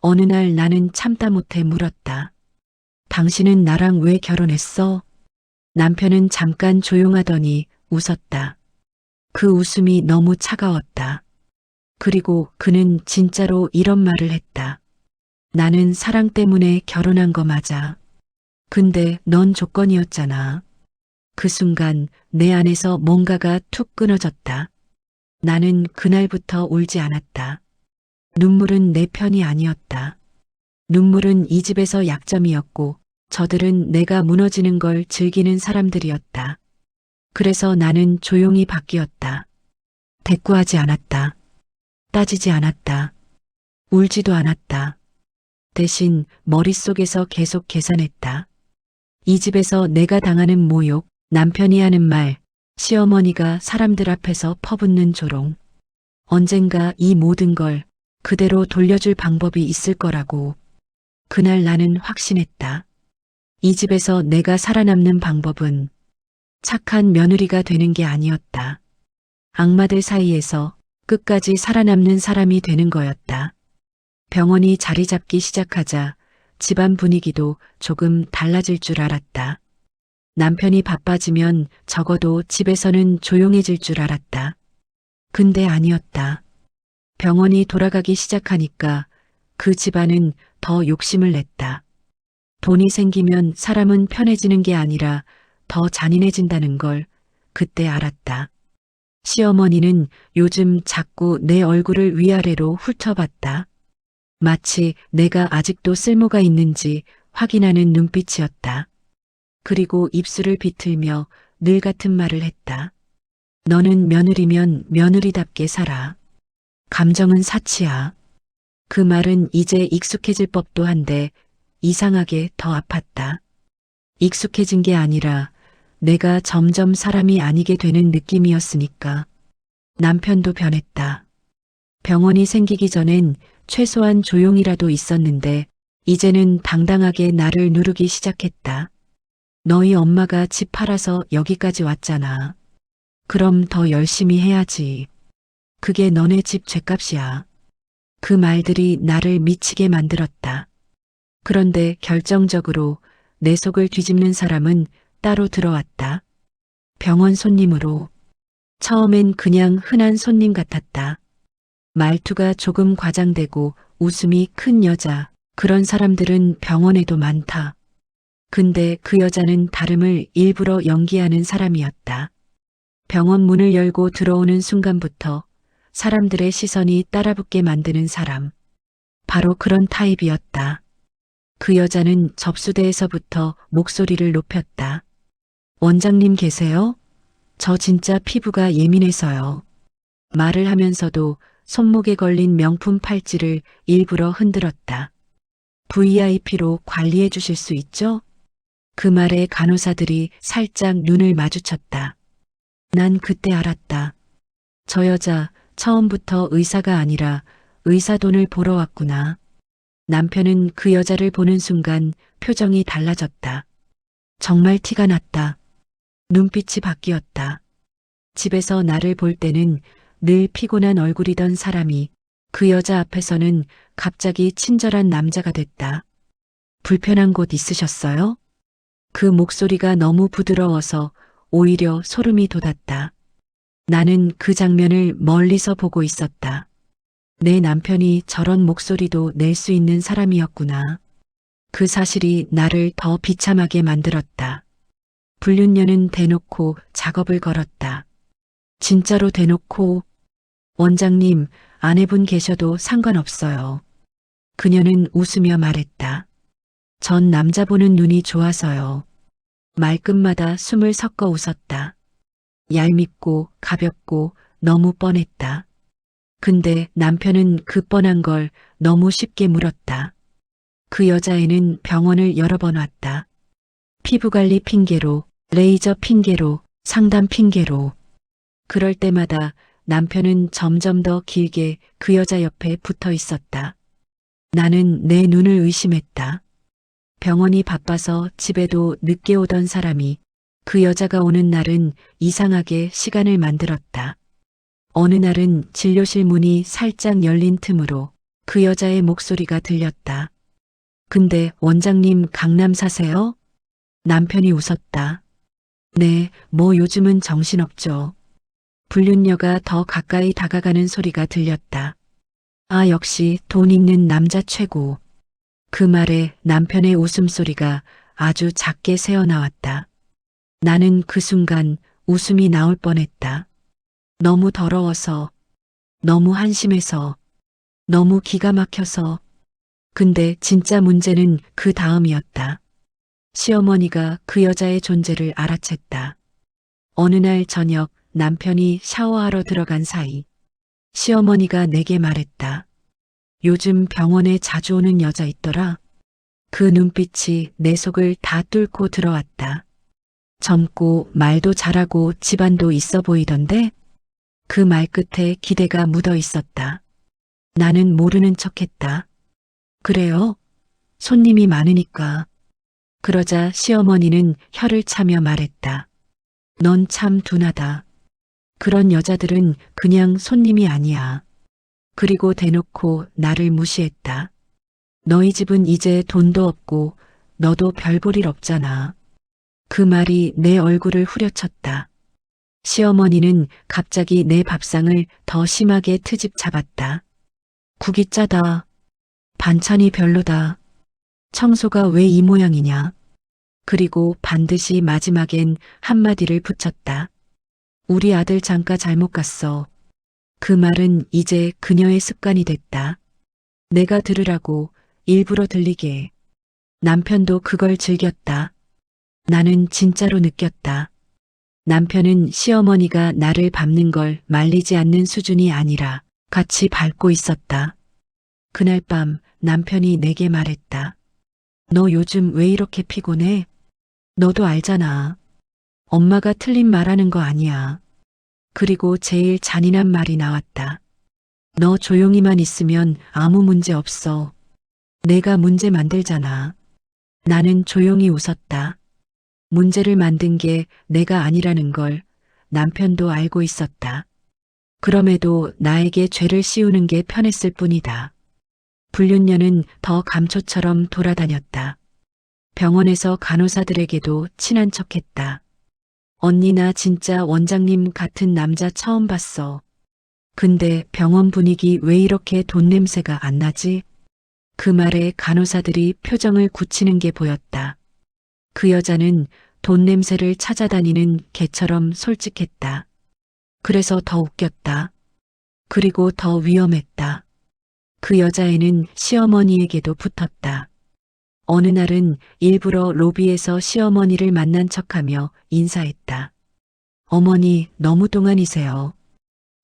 어느 날 나는 참다 못해 물었다. 당신은 나랑 왜 결혼했어? 남편은 잠깐 조용하더니 웃었다. 그 웃음이 너무 차가웠다. 그리고 그는 진짜로 이런 말을 했다. 나는 사랑 때문에 결혼한 거 맞아. 근데 넌 조건이었잖아. 그 순간 내 안에서 뭔가가 툭 끊어졌다. 나는 그날부터 울지 않았다. 눈물은 내 편이 아니었다. 눈물은 이 집에서 약점이었고 저들은 내가 무너지는 걸 즐기는 사람들이었다. 그래서 나는 조용히 바뀌었다. 대꾸하지 않았다. 따지지 않았다. 울지도 않았다. 대신 머릿속에서 계속 계산했다. 이 집에서 내가 당하는 모욕, 남편이 하는 말, 시어머니가 사람들 앞에서 퍼붓는 조롱. 언젠가 이 모든 걸 그대로 돌려줄 방법이 있을 거라고. 그날 나는 확신했다. 이 집에서 내가 살아남는 방법은 착한 며느리가 되는 게 아니었다. 악마들 사이에서 끝까지 살아남는 사람이 되는 거였다. 병원이 자리 잡기 시작하자 집안 분위기도 조금 달라질 줄 알았다. 남편이 바빠지면 적어도 집에서는 조용해질 줄 알았다. 근데 아니었다. 병원이 돌아가기 시작하니까 그 집안은 더 욕심을 냈다. 돈이 생기면 사람은 편해지는 게 아니라 더 잔인해진다는 걸 그때 알았다. 시어머니는 요즘 자꾸 내 얼굴을 위아래로 훑어봤다. 마치 내가 아직도 쓸모가 있는지 확인하는 눈빛이었다. 그리고 입술을 비틀며 늘 같은 말을 했다. 너는 며느리면 며느리답게 살아. 감정은 사치야. 그 말은 이제 익숙해질 법도 한데 이상하게 더 아팠다. 익숙해진 게 아니라 내가 점점 사람이 아니게 되는 느낌이었으니까. 남편도 변했다. 병원이 생기기 전엔 최소한 조용이라도 있었는데 이제는 당당하게 나를 누르기 시작했다. 너희 엄마가 집 팔아서 여기까지 왔잖아. 그럼 더 열심히 해야지. 그게 너네 집 죗값이야. 그 말들이 나를 미치게 만들었다. 그런데 결정적으로 내 속을 뒤집는 사람은 따로 들어왔다. 병원 손님으로. 처음엔 그냥 흔한 손님 같았다. 말투가 조금 과장되고 웃음이 큰 여자. 그런 사람들은 병원에도 많다. 근데 그 여자는 다름을 일부러 연기하는 사람이었다. 병원 문을 열고 들어오는 순간부터 사람들의 시선이 따라붙게 만드는 사람. 바로 그런 타입이었다. 그 여자는 접수대에서부터 목소리를 높였다. 원장님 계세요? 저 진짜 피부가 예민해서요. 말을 하면서도 손목에 걸린 명품 팔찌를 일부러 흔들었다. VIP로 관리해 주실 수 있죠? 그 말에 간호사들이 살짝 눈을 마주쳤다. 난 그때 알았다. 저 여자 처음부터 의사가 아니라 의사 돈을 보러 왔구나. 남편은 그 여자를 보는 순간 표정이 달라졌다. 정말 티가 났다. 눈빛이 바뀌었다. 집에서 나를 볼 때는 늘 피곤한 얼굴이던 사람이 그 여자 앞에서는 갑자기 친절한 남자가 됐다. 불편한 곳 있으셨어요? 그 목소리가 너무 부드러워서 오히려 소름이 돋았다. 나는 그 장면을 멀리서 보고 있었다. 내 남편이 저런 목소리도 낼 수 있는 사람이었구나. 그 사실이 나를 더 비참하게 만들었다. 불륜녀는 대놓고 작업을 걸었다. 진짜로 대놓고 원장님, 아내분 계셔도 상관없어요. 그녀는 웃으며 말했다. 전 남자 보는 눈이 좋아서요. 말끝마다 숨을 섞어 웃었다. 얄밉고 가볍고 너무 뻔했다. 근데 남편은 그 뻔한 걸 너무 쉽게 물었다. 그 여자애는 병원을 여러 번 왔다. 피부관리 핑계로, 레이저 핑계로, 상담 핑계로. 그럴 때마다 남편은 점점 더 길게 그 여자 옆에 붙어 있었다. 나는 내 눈을 의심했다. 병원이 바빠서 집에도 늦게 오던 사람이 그 여자가 오는 날은 이상하게 시간을 만들었다. 어느 날은 진료실 문이 살짝 열린 틈으로 그 여자의 목소리가 들렸다. 근데 원장님 강남 사세요? 남편이 웃었다. 네, 뭐 요즘은 정신없죠. 불륜녀가 더 가까이 다가가는 소리가 들렸다. 아, 역시 돈 있는 남자 최고. 그 말에 남편의 웃음소리가 아주 작게 새어나왔다. 나는 그 순간 웃음이 나올 뻔했다. 너무 더러워서, 너무 한심해서, 너무 기가 막혀서. 근데 진짜 문제는 그 다음이었다. 시어머니가 그 여자의 존재를 알아챘다. 어느 날 저녁 남편이 샤워하러 들어간 사이 시어머니가 내게 말했다. 요즘 병원에 자주 오는 여자 있더라. 그 눈빛이 내 속을 다 뚫고 들어왔다. 젊고 말도 잘하고 집안도 있어 보이던데 그 말 끝에 기대가 묻어 있었다. 나는 모르는 척했다. 그래요? 손님이 많으니까. 그러자 시어머니는 혀를 차며 말했다. 넌 참 둔하다. 그런 여자들은 그냥 손님이 아니야. 그리고 대놓고 나를 무시했다. 너희 집은 이제 돈도 없고 너도 별 볼 일 없잖아. 그 말이 내 얼굴을 후려쳤다. 시어머니는 갑자기 내 밥상을 더 심하게 트집 잡았다. 국이 짜다. 반찬이 별로다. 청소가 왜 이 모양이냐. 그리고 반드시 마지막엔 한마디를 붙였다. 우리 아들 장가 잘못 갔어. 그 말은 이제 그녀의 습관이 됐다. 내가 들으라고 일부러 들리게. 남편도 그걸 즐겼다. 나는 진짜로 느꼈다. 남편은 시어머니가 나를 밟는 걸 말리지 않는 수준이 아니라 같이 밟고 있었다. 그날 밤 남편이 내게 말했다. 너 요즘 왜 이렇게 피곤해? 너도 알잖아. 엄마가 틀린 말하는 거 아니야. 그리고 제일 잔인한 말이 나왔다. 너 조용히만 있으면 아무 문제 없어. 내가 문제 만들잖아. 나는 조용히 웃었다. 문제를 만든 게 내가 아니라는 걸 남편도 알고 있었다. 그럼에도 나에게 죄를 씌우는 게 편했을 뿐이다. 불륜녀는 더 감초처럼 돌아다녔다. 병원에서 간호사들에게도 친한 척했다. 언니 나 진짜 원장님 같은 남자 처음 봤어. 근데 병원 분위기 왜 이렇게 돈 냄새가 안 나지? 그 말에 간호사들이 표정을 굳히는 게 보였다. 그 여자는 돈 냄새를 찾아다니는 개처럼 솔직했다. 그래서 더 웃겼다. 그리고 더 위험했다. 그 여자애는 시어머니에게도 붙었다. 어느 날은 일부러 로비에서 시어머니를 만난 척하며 인사했다. 어머니 너무 동안이세요.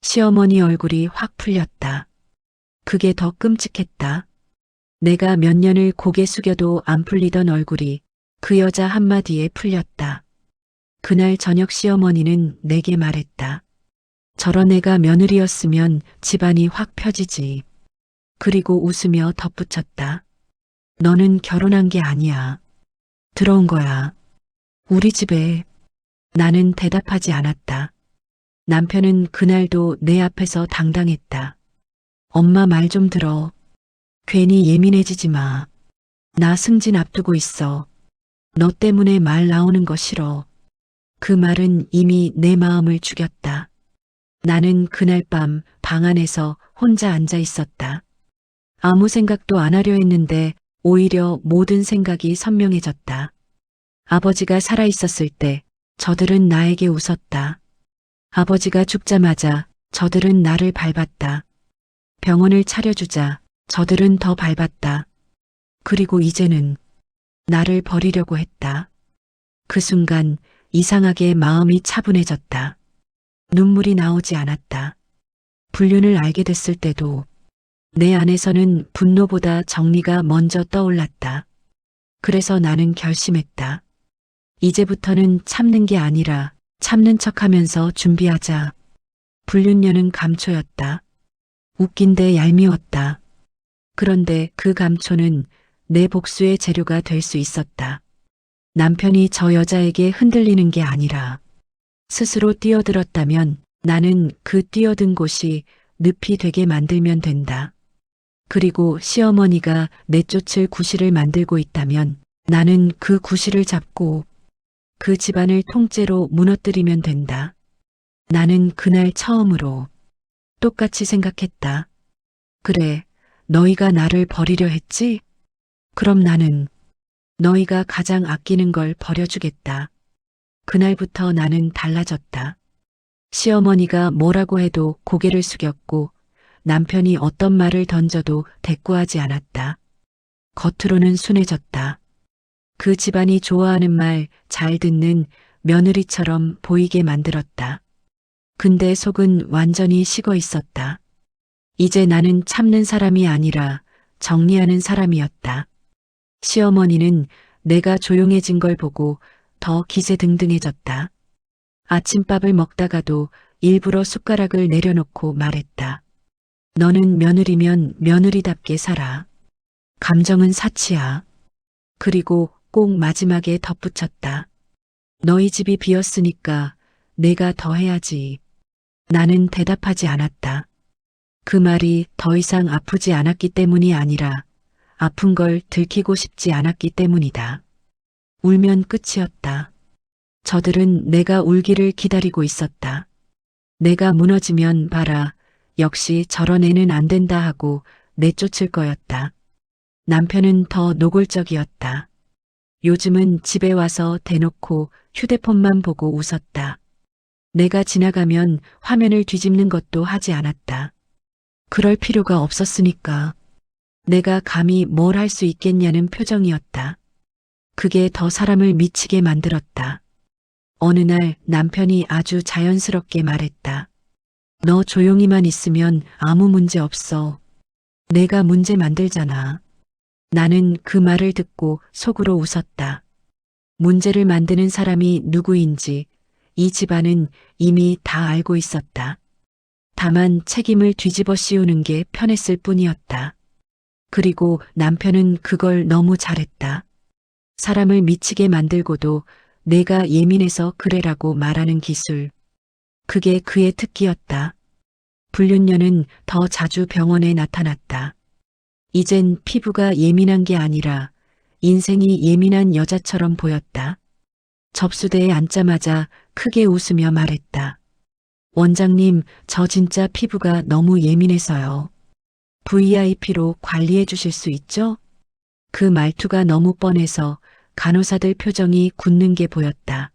시어머니 얼굴이 확 풀렸다. 그게 더 끔찍했다. 내가 몇 년을 고개 숙여도 안 풀리던 얼굴이 그 여자 한마디에 풀렸다. 그날 저녁 시어머니는 내게 말했다. 저런 애가 며느리였으면 집안이 확 펴지지. 그리고 웃으며 덧붙였다. 너는 결혼한 게 아니야. 들어온 거야. 우리 집에. 나는 대답하지 않았다. 남편은 그날도 내 앞에서 당당했다. 엄마 말 좀 들어. 괜히 예민해지지 마. 나 승진 앞두고 있어. 너 때문에 말 나오는 거 싫어. 그 말은 이미 내 마음을 죽였다. 나는 그날 밤 방 안에서 혼자 앉아 있었다. 아무 생각도 안 하려 했는데 오히려 모든 생각이 선명해졌다. 아버지가 살아있었을 때 저들은 나에게 웃었다. 아버지가 죽자마자 저들은 나를 밟았다. 병원을 차려주자 저들은 더 밟았다. 그리고 이제는 나를 버리려고 했다. 그 순간 이상하게 마음이 차분해졌다. 눈물이 나오지 않았다. 불륜을 알게 됐을 때도 내 안에서는 분노보다 정리가 먼저 떠올랐다. 그래서 나는 결심했다. 이제부터는 참는 게 아니라 참는 척하면서 준비하자. 불륜녀는 감초였다. 웃긴데 얄미웠다. 그런데 그 감초는 내 복수의 재료가 될 수 있었다. 남편이 저 여자에게 흔들리는 게 아니라 스스로 뛰어들었다면 나는 그 뛰어든 곳이 늪이 되게 만들면 된다. 그리고 시어머니가 내쫓을 구실을 만들고 있다면 나는 그 구실을 잡고 그 집안을 통째로 무너뜨리면 된다. 나는 그날 처음으로 똑같이 생각했다. 그래, 너희가 나를 버리려 했지? 그럼 나는 너희가 가장 아끼는 걸 버려주겠다. 그날부터 나는 달라졌다. 시어머니가 뭐라고 해도 고개를 숙였고 남편이 어떤 말을 던져도 대꾸하지 않았다. 겉으로는 순해졌다. 그 집안이 좋아하는 말 잘 듣는 며느리처럼 보이게 만들었다. 근데 속은 완전히 식어 있었다. 이제 나는 참는 사람이 아니라 정리하는 사람이었다. 시어머니는 내가 조용해진 걸 보고 더 기세등등해졌다. 아침밥을 먹다가도 일부러 숟가락을 내려놓고 말했다. 너는 며느리면 며느리답게 살아. 감정은 사치야. 그리고 꼭 마지막에 덧붙였다. 너희 집이 비었으니까 내가 더 해야지. 나는 대답하지 않았다. 그 말이 더 이상 아프지 않았기 때문이 아니라 아픈 걸 들키고 싶지 않았기 때문이다. 울면 끝이었다. 저들은 내가 울기를 기다리고 있었다. 내가 무너지면 봐라. 역시 저런 애는 안 된다 하고 내쫓을 거였다. 남편은 더 노골적이었다. 요즘은 집에 와서 대놓고 휴대폰만 보고 웃었다. 내가 지나가면 화면을 뒤집는 것도 하지 않았다. 그럴 필요가 없었으니까. 내가 감히 뭘 할 수 있겠냐는 표정이었다. 그게 더 사람을 미치게 만들었다. 어느 날 남편이 아주 자연스럽게 말했다. 너 조용히만 있으면 아무 문제 없어. 내가 문제 만들잖아. 나는 그 말을 듣고 속으로 웃었다. 문제를 만드는 사람이 누구인지 이 집안은 이미 다 알고 있었다. 다만 책임을 뒤집어 씌우는 게 편했을 뿐이었다. 그리고 남편은 그걸 너무 잘했다. 사람을 미치게 만들고도 내가 예민해서 그래라고 말하는 기술. 그게 그의 특기였다. 불륜녀는 더 자주 병원에 나타났다. 이젠 피부가 예민한 게 아니라 인생이 예민한 여자처럼 보였다. 접수대에 앉자마자 크게 웃으며 말했다. 원장님, 저 진짜 피부가 너무 예민해서요. VIP로 관리해 주실 수 있죠? 그 말투가 너무 뻔해서 간호사들 표정이 굳는 게 보였다.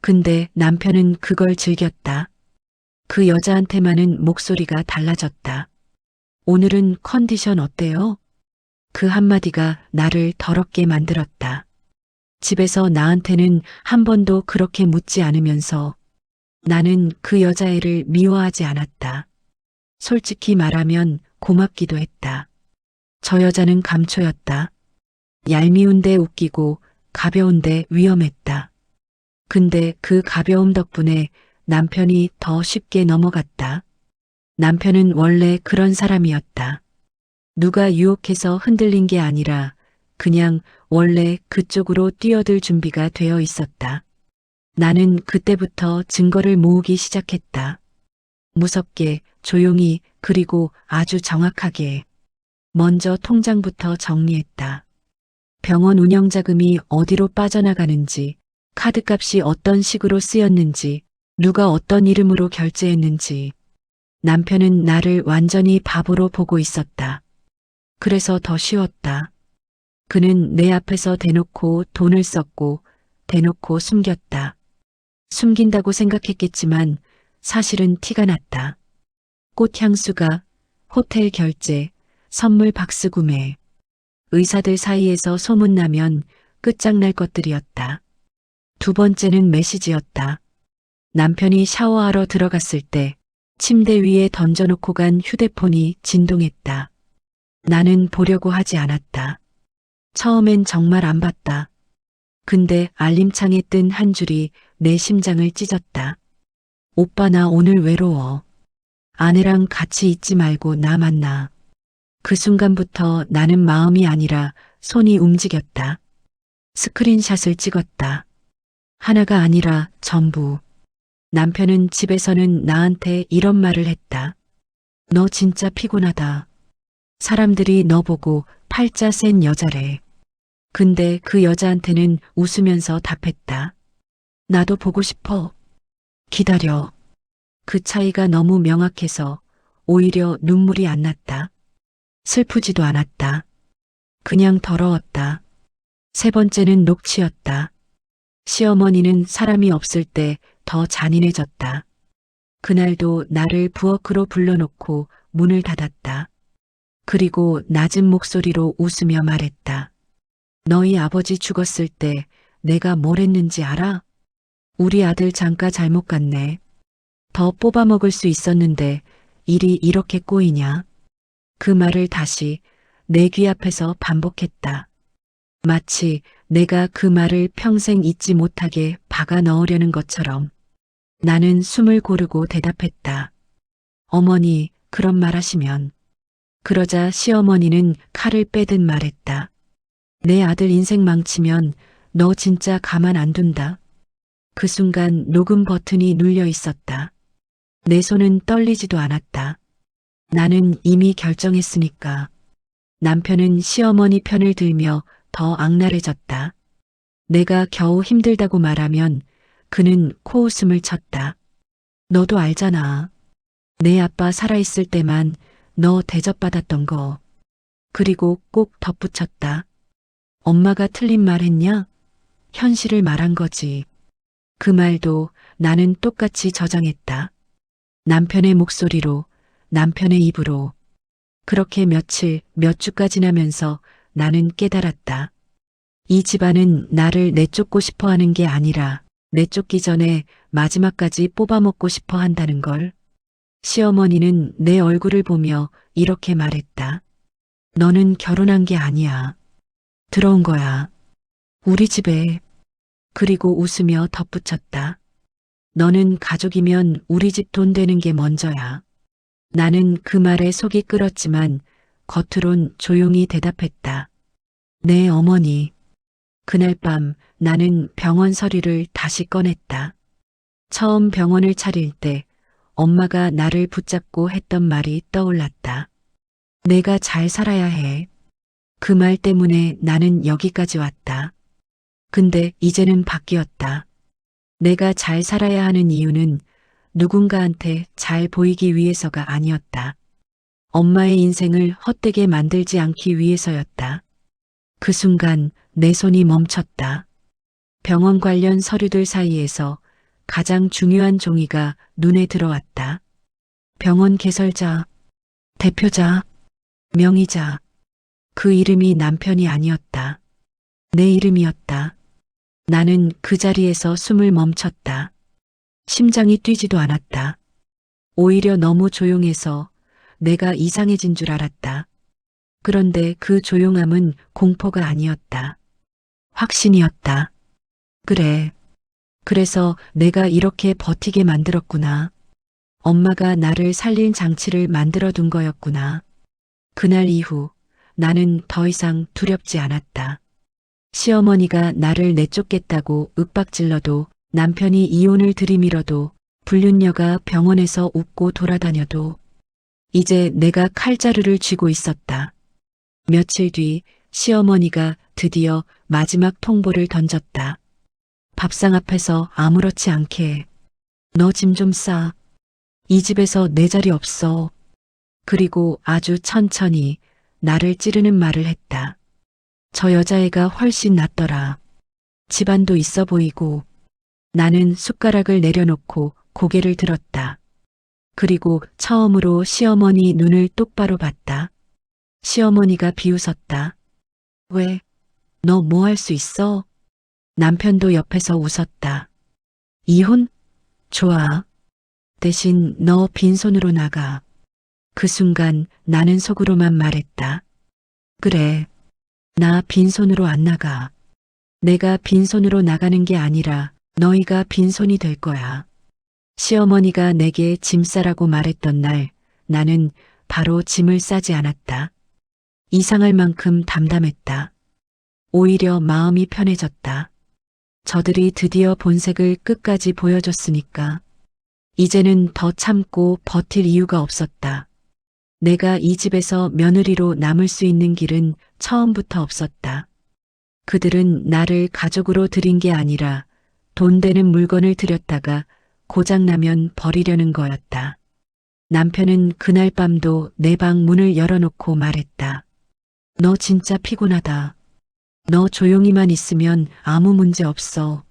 근데 남편은 그걸 즐겼다. 그 여자한테만은 목소리가 달라졌다. 오늘은 컨디션 어때요? 그 한마디가 나를 더럽게 만들었다. 집에서 나한테는 한 번도 그렇게 묻지 않으면서 나는 그 여자애를 미워하지 않았다. 솔직히 말하면 고맙기도 했다. 저 여자는 감초였다. 얄미운데 웃기고 가벼운데 위험했다. 근데 그 가벼움 덕분에 남편이 더 쉽게 넘어갔다. 남편은 원래 그런 사람이었다. 누가 유혹해서 흔들린 게 아니라 그냥 원래 그쪽으로 뛰어들 준비가 되어 있었다. 나는 그때부터 증거를 모으기 시작했다. 무섭게, 조용히, 그리고 아주 정확하게. 먼저 통장부터 정리했다. 병원 운영자금이 어디로 빠져나가는지, 카드값이 어떤 식으로 쓰였는지, 누가 어떤 이름으로 결제했는지. 남편은 나를 완전히 바보로 보고 있었다. 그래서 더 쉬웠다. 그는 내 앞에서 대놓고 돈을 썼고 대놓고 숨겼다. 숨긴다고 생각했겠지만 사실은 티가 났다. 꽃향수가, 호텔 결제, 선물 박스 구매. 의사들 사이에서 소문나면 끝장날 것들이었다. 두 번째는 메시지였다. 남편이 샤워하러 들어갔을 때 침대 위에 던져놓고 간 휴대폰이 진동했다. 나는 보려고 하지 않았다. 처음엔 정말 안 봤다. 근데 알림창에 뜬 한 줄이 내 심장을 찢었다. 오빠 나 오늘 외로워. 아내랑 같이 있지 말고 나 만나. 그 순간부터 나는 마음이 아니라 손이 움직였다. 스크린샷을 찍었다. 하나가 아니라 전부. 남편은 집에서는 나한테 이런 말을 했다. 너 진짜 피곤하다. 사람들이 너 보고 팔자 센 여자래. 근데 그 여자한테는 웃으면서 답했다. 나도 보고 싶어. 기다려. 그 차이가 너무 명확해서 오히려 눈물이 안 났다. 슬프지도 않았다. 그냥 더러웠다. 세 번째는 녹취였다. 시어머니는 사람이 없을 때 더 잔인해졌다. 그날도 나를 부엌으로 불러놓고 문을 닫았다. 그리고 낮은 목소리로 웃으며 말했다. 너희 아버지 죽었을 때 내가 뭘 했는지 알아? 우리 아들 장가 잘못 갔네. 더 뽑아먹을 수 있었는데 일이 이렇게 꼬이냐? 그 말을 다시 내 귀 앞에서 반복했다. 마치 내가 그 말을 평생 잊지 못하게 박아 넣으려는 것처럼. 나는 숨을 고르고 대답했다. 어머니, 그런 말 하시면. 그러자 시어머니는 칼을 빼듯 말했다. 내 아들 인생 망치면 너 진짜 가만 안 둔다. 그 순간 녹음 버튼이 눌려 있었다. 내 손은 떨리지도 않았다. 나는 이미 결정했으니까. 남편은 시어머니 편을 들며 더 악랄해졌다. 내가 겨우 힘들다고 말하면 그는 코웃음을 쳤다. 너도 알잖아. 내 아빠 살아있을 때만 너 대접받았던 거. 그리고 꼭 덧붙였다. 엄마가 틀린 말 했냐? 현실을 말한 거지. 그 말도 나는 똑같이 저장했다. 남편의 목소리로, 남편의 입으로. 그렇게 며칠, 몇 주가 지나면서 나는 깨달았다. 이 집안은 나를 내쫓고 싶어 하는 게 아니라 내쫓기 전에 마지막까지 뽑아먹고 싶어 한다는 걸. 시어머니는 내 얼굴을 보며 이렇게 말했다. 너는 결혼한 게 아니야. 들어온 거야. 우리 집에. 그리고 웃으며 덧붙였다. 너는 가족이면 우리 집 돈 되는 게 먼저야. 나는 그 말에 속이 끓었지만 겉으론 조용히 대답했다. 네, 어머니. 그날 밤 나는 병원 서류를 다시 꺼냈다. 처음 병원을 차릴 때 엄마가 나를 붙잡고 했던 말이 떠올랐다. 내가 잘 살아야 해. 그 말 때문에 나는 여기까지 왔다. 근데 이제는 바뀌었다. 내가 잘 살아야 하는 이유는 누군가한테 잘 보이기 위해서가 아니었다. 엄마의 인생을 헛되게 만들지 않기 위해서였다. 그 순간 내 손이 멈췄다. 병원 관련 서류들 사이에서 가장 중요한 종이가 눈에 들어왔다. 병원 개설자, 대표자, 명의자. 그 이름이 남편이 아니었다. 내 이름이었다. 나는 그 자리에서 숨을 멈췄다. 심장이 뛰지도 않았다. 오히려 너무 조용해서 내가 이상해진 줄 알았다. 그런데 그 조용함은 공포가 아니었다. 확신이었다. 그래. 그래서 내가 이렇게 버티게 만들었구나. 엄마가 나를 살릴 장치를 만들어 둔 거였구나. 그날 이후 나는 더 이상 두렵지 않았다. 시어머니가 나를 내쫓겠다고 윽박질러도 남편이 이혼을 들이밀어도 불륜녀가 병원에서 웃고 돌아다녀도 이제 내가 칼자루를 쥐고 있었다. 며칠 뒤 시어머니가 드디어 마지막 통보를 던졌다. 밥상 앞에서 아무렇지 않게 너 짐 좀 싸. 이 집에서 내 자리 없어. 그리고 아주 천천히 나를 찌르는 말을 했다. 저 여자애가 훨씬 낫더라. 집안도 있어 보이고. 나는 숟가락을 내려놓고 고개를 들었다. 그리고 처음으로 시어머니 눈을 똑바로 봤다. 시어머니가 비웃었다. 왜? 너 뭐 할 수 있어? 남편도 옆에서 웃었다. 이혼? 좋아. 대신 너 빈손으로 나가. 그 순간 나는 속으로만 말했다. 그래. 나 빈손으로 안 나가. 내가 빈손으로 나가는 게 아니라 너희가 빈손이 될 거야. 시어머니가 내게 짐 싸라고 말했던 날 나는 바로 짐을 싸지 않았다. 이상할 만큼 담담했다. 오히려 마음이 편해졌다. 저들이 드디어 본색을 끝까지 보여줬으니까 이제는 더 참고 버틸 이유가 없었다. 내가 이 집에서 며느리로 남을 수 있는 길은 처음부터 없었다. 그들은 나를 가족으로 들인 게 아니라 돈 되는 물건을 들였다가 고장나면 버리려는 거였다. 남편은 그날 밤도 내 방 문을 열어놓고 말했다. 너 진짜 피곤하다. 너 조용히만 있으면 아무 문제 없어.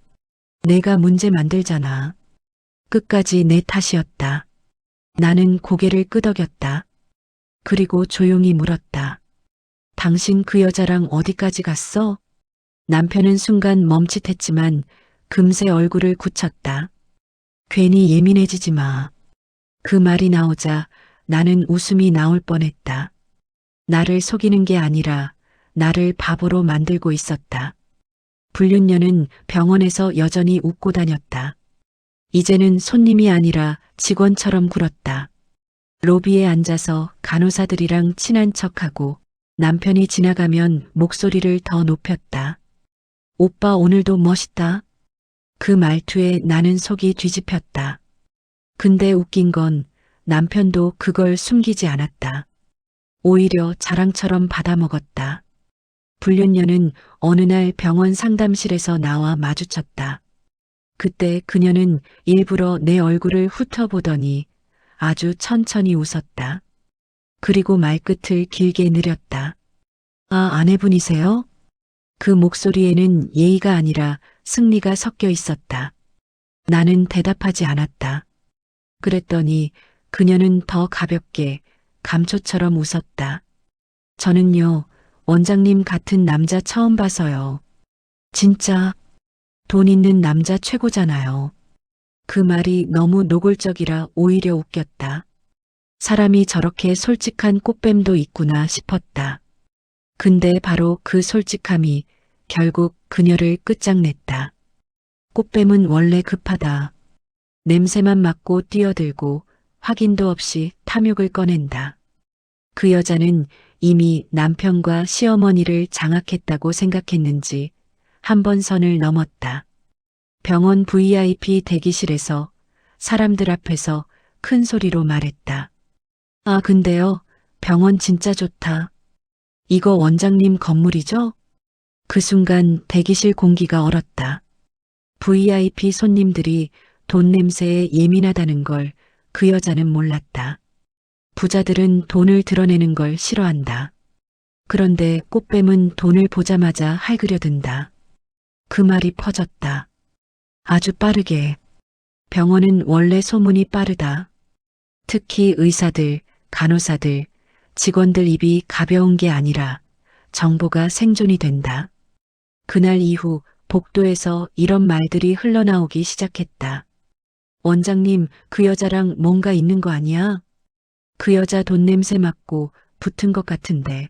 내가 문제 만들잖아. 끝까지 내 탓이었다. 나는 고개를 끄덕였다. 그리고 조용히 물었다. 당신 그 여자랑 어디까지 갔어? 남편은 순간 멈칫했지만 금세 얼굴을 굳혔다. 괜히 예민해지지 마. 그 말이 나오자 나는 웃음이 나올 뻔했다. 나를 속이는 게 아니라 나를 바보로 만들고 있었다. 불륜녀는 병원에서 여전히 웃고 다녔다. 이제는 손님이 아니라 직원처럼 굴었다. 로비에 앉아서 간호사들이랑 친한 척하고 남편이 지나가면 목소리를 더 높였다. 오빠 오늘도 멋있다. 그 말투에 나는 속이 뒤집혔다. 근데 웃긴 건 남편도 그걸 숨기지 않았다. 오히려 자랑처럼 받아먹었다. 불륜녀는 어느 날 병원 상담실에서 나와 마주쳤다. 그때 그녀는 일부러 내 얼굴을 훑어보더니 아주 천천히 웃었다. 그리고 말끝을 길게 느렸다. 아, 아내분이세요? 그 목소리에는 예의가 아니라 승리가 섞여 있었다. 나는 대답하지 않았다. 그랬더니 그녀는 더 가볍게 감초처럼 웃었다. 저는요, 원장님 같은 남자 처음 봐서요. 진짜 돈 있는 남자 최고잖아요. 그 말이 너무 노골적이라 오히려 웃겼다. 사람이 저렇게 솔직한 꽃뱀도 있구나 싶었다. 근데 바로 그 솔직함이 결국 그녀를 끝장냈다. 꽃뱀은 원래 급하다. 냄새만 맡고 뛰어들고 확인도 없이 탐욕을 꺼낸다. 그 여자는 이미 남편과 시어머니를 장악했다고 생각했는지 한 번 선을 넘었다. 병원 VIP 대기실에서 사람들 앞에서 큰 소리로 말했다. 아, 근데요, 병원 진짜 좋다. 이거 원장님 건물이죠? 그 순간 대기실 공기가 얼었다. VIP 손님들이 돈 냄새에 예민하다는 걸 그 여자는 몰랐다. 부자들은 돈을 드러내는 걸 싫어한다. 그런데 꽃뱀은 돈을 보자마자 할그려든다. 그 말이 퍼졌다. 아주 빠르게. 병원은 원래 소문이 빠르다. 특히 의사들, 간호사들, 직원들 입이 가벼운 게 아니라 정보가 생존이 된다. 그날 이후 복도에서 이런 말들이 흘러나오기 시작했다. 원장님, 그 여자랑 뭔가 있는 거 아니야? 그 여자 돈 냄새 맡고 붙은 것 같은데.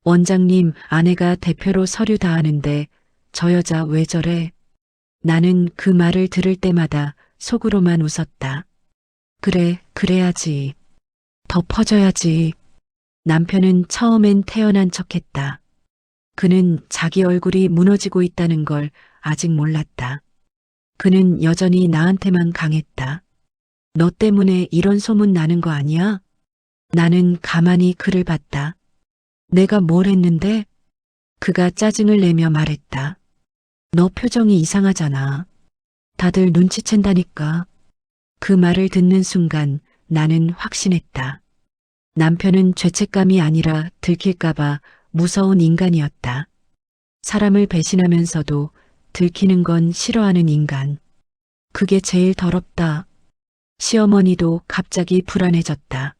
원장님, 아내가 대표로 서류 다 하는데 저 여자 왜 저래? 나는 그 말을 들을 때마다 속으로만 웃었다. 그래, 그래야지. 더 퍼져야지. 남편은 처음엔 태연한 척했다. 그는 자기 얼굴이 무너지고 있다는 걸 아직 몰랐다. 그는 여전히 나한테만 강했다. 너 때문에 이런 소문 나는 거 아니야? 나는 가만히 그를 봤다. 내가 뭘 했는데? 그가 짜증을 내며 말했다. 너 표정이 이상하잖아. 다들 눈치챈다니까. 그 말을 듣는 순간 나는 확신했다. 남편은 죄책감이 아니라 들킬까봐 무서운 인간이었다. 사람을 배신하면서도 들키는 건 싫어하는 인간. 그게 제일 더럽다. 시어머니도 갑자기 불안해졌다.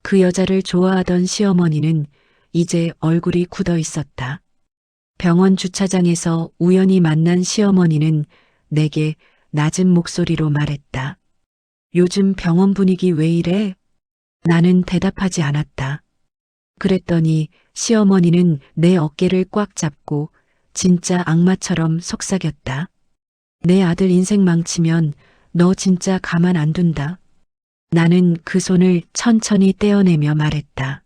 그 여자를 좋아하던 시어머니는 이제 얼굴이 굳어 있었다. 병원 주차장에서 우연히 만난 시어머니는 내게 낮은 목소리로 말했다. 요즘 병원 분위기 왜 이래? 나는 대답하지 않았다. 그랬더니 시어머니는 내 어깨를 꽉 잡고 진짜 악마처럼 속삭였다. 내 아들 인생 망치면 너 진짜 가만 안 둔다. 나는 그 손을 천천히 떼어내며 말했다.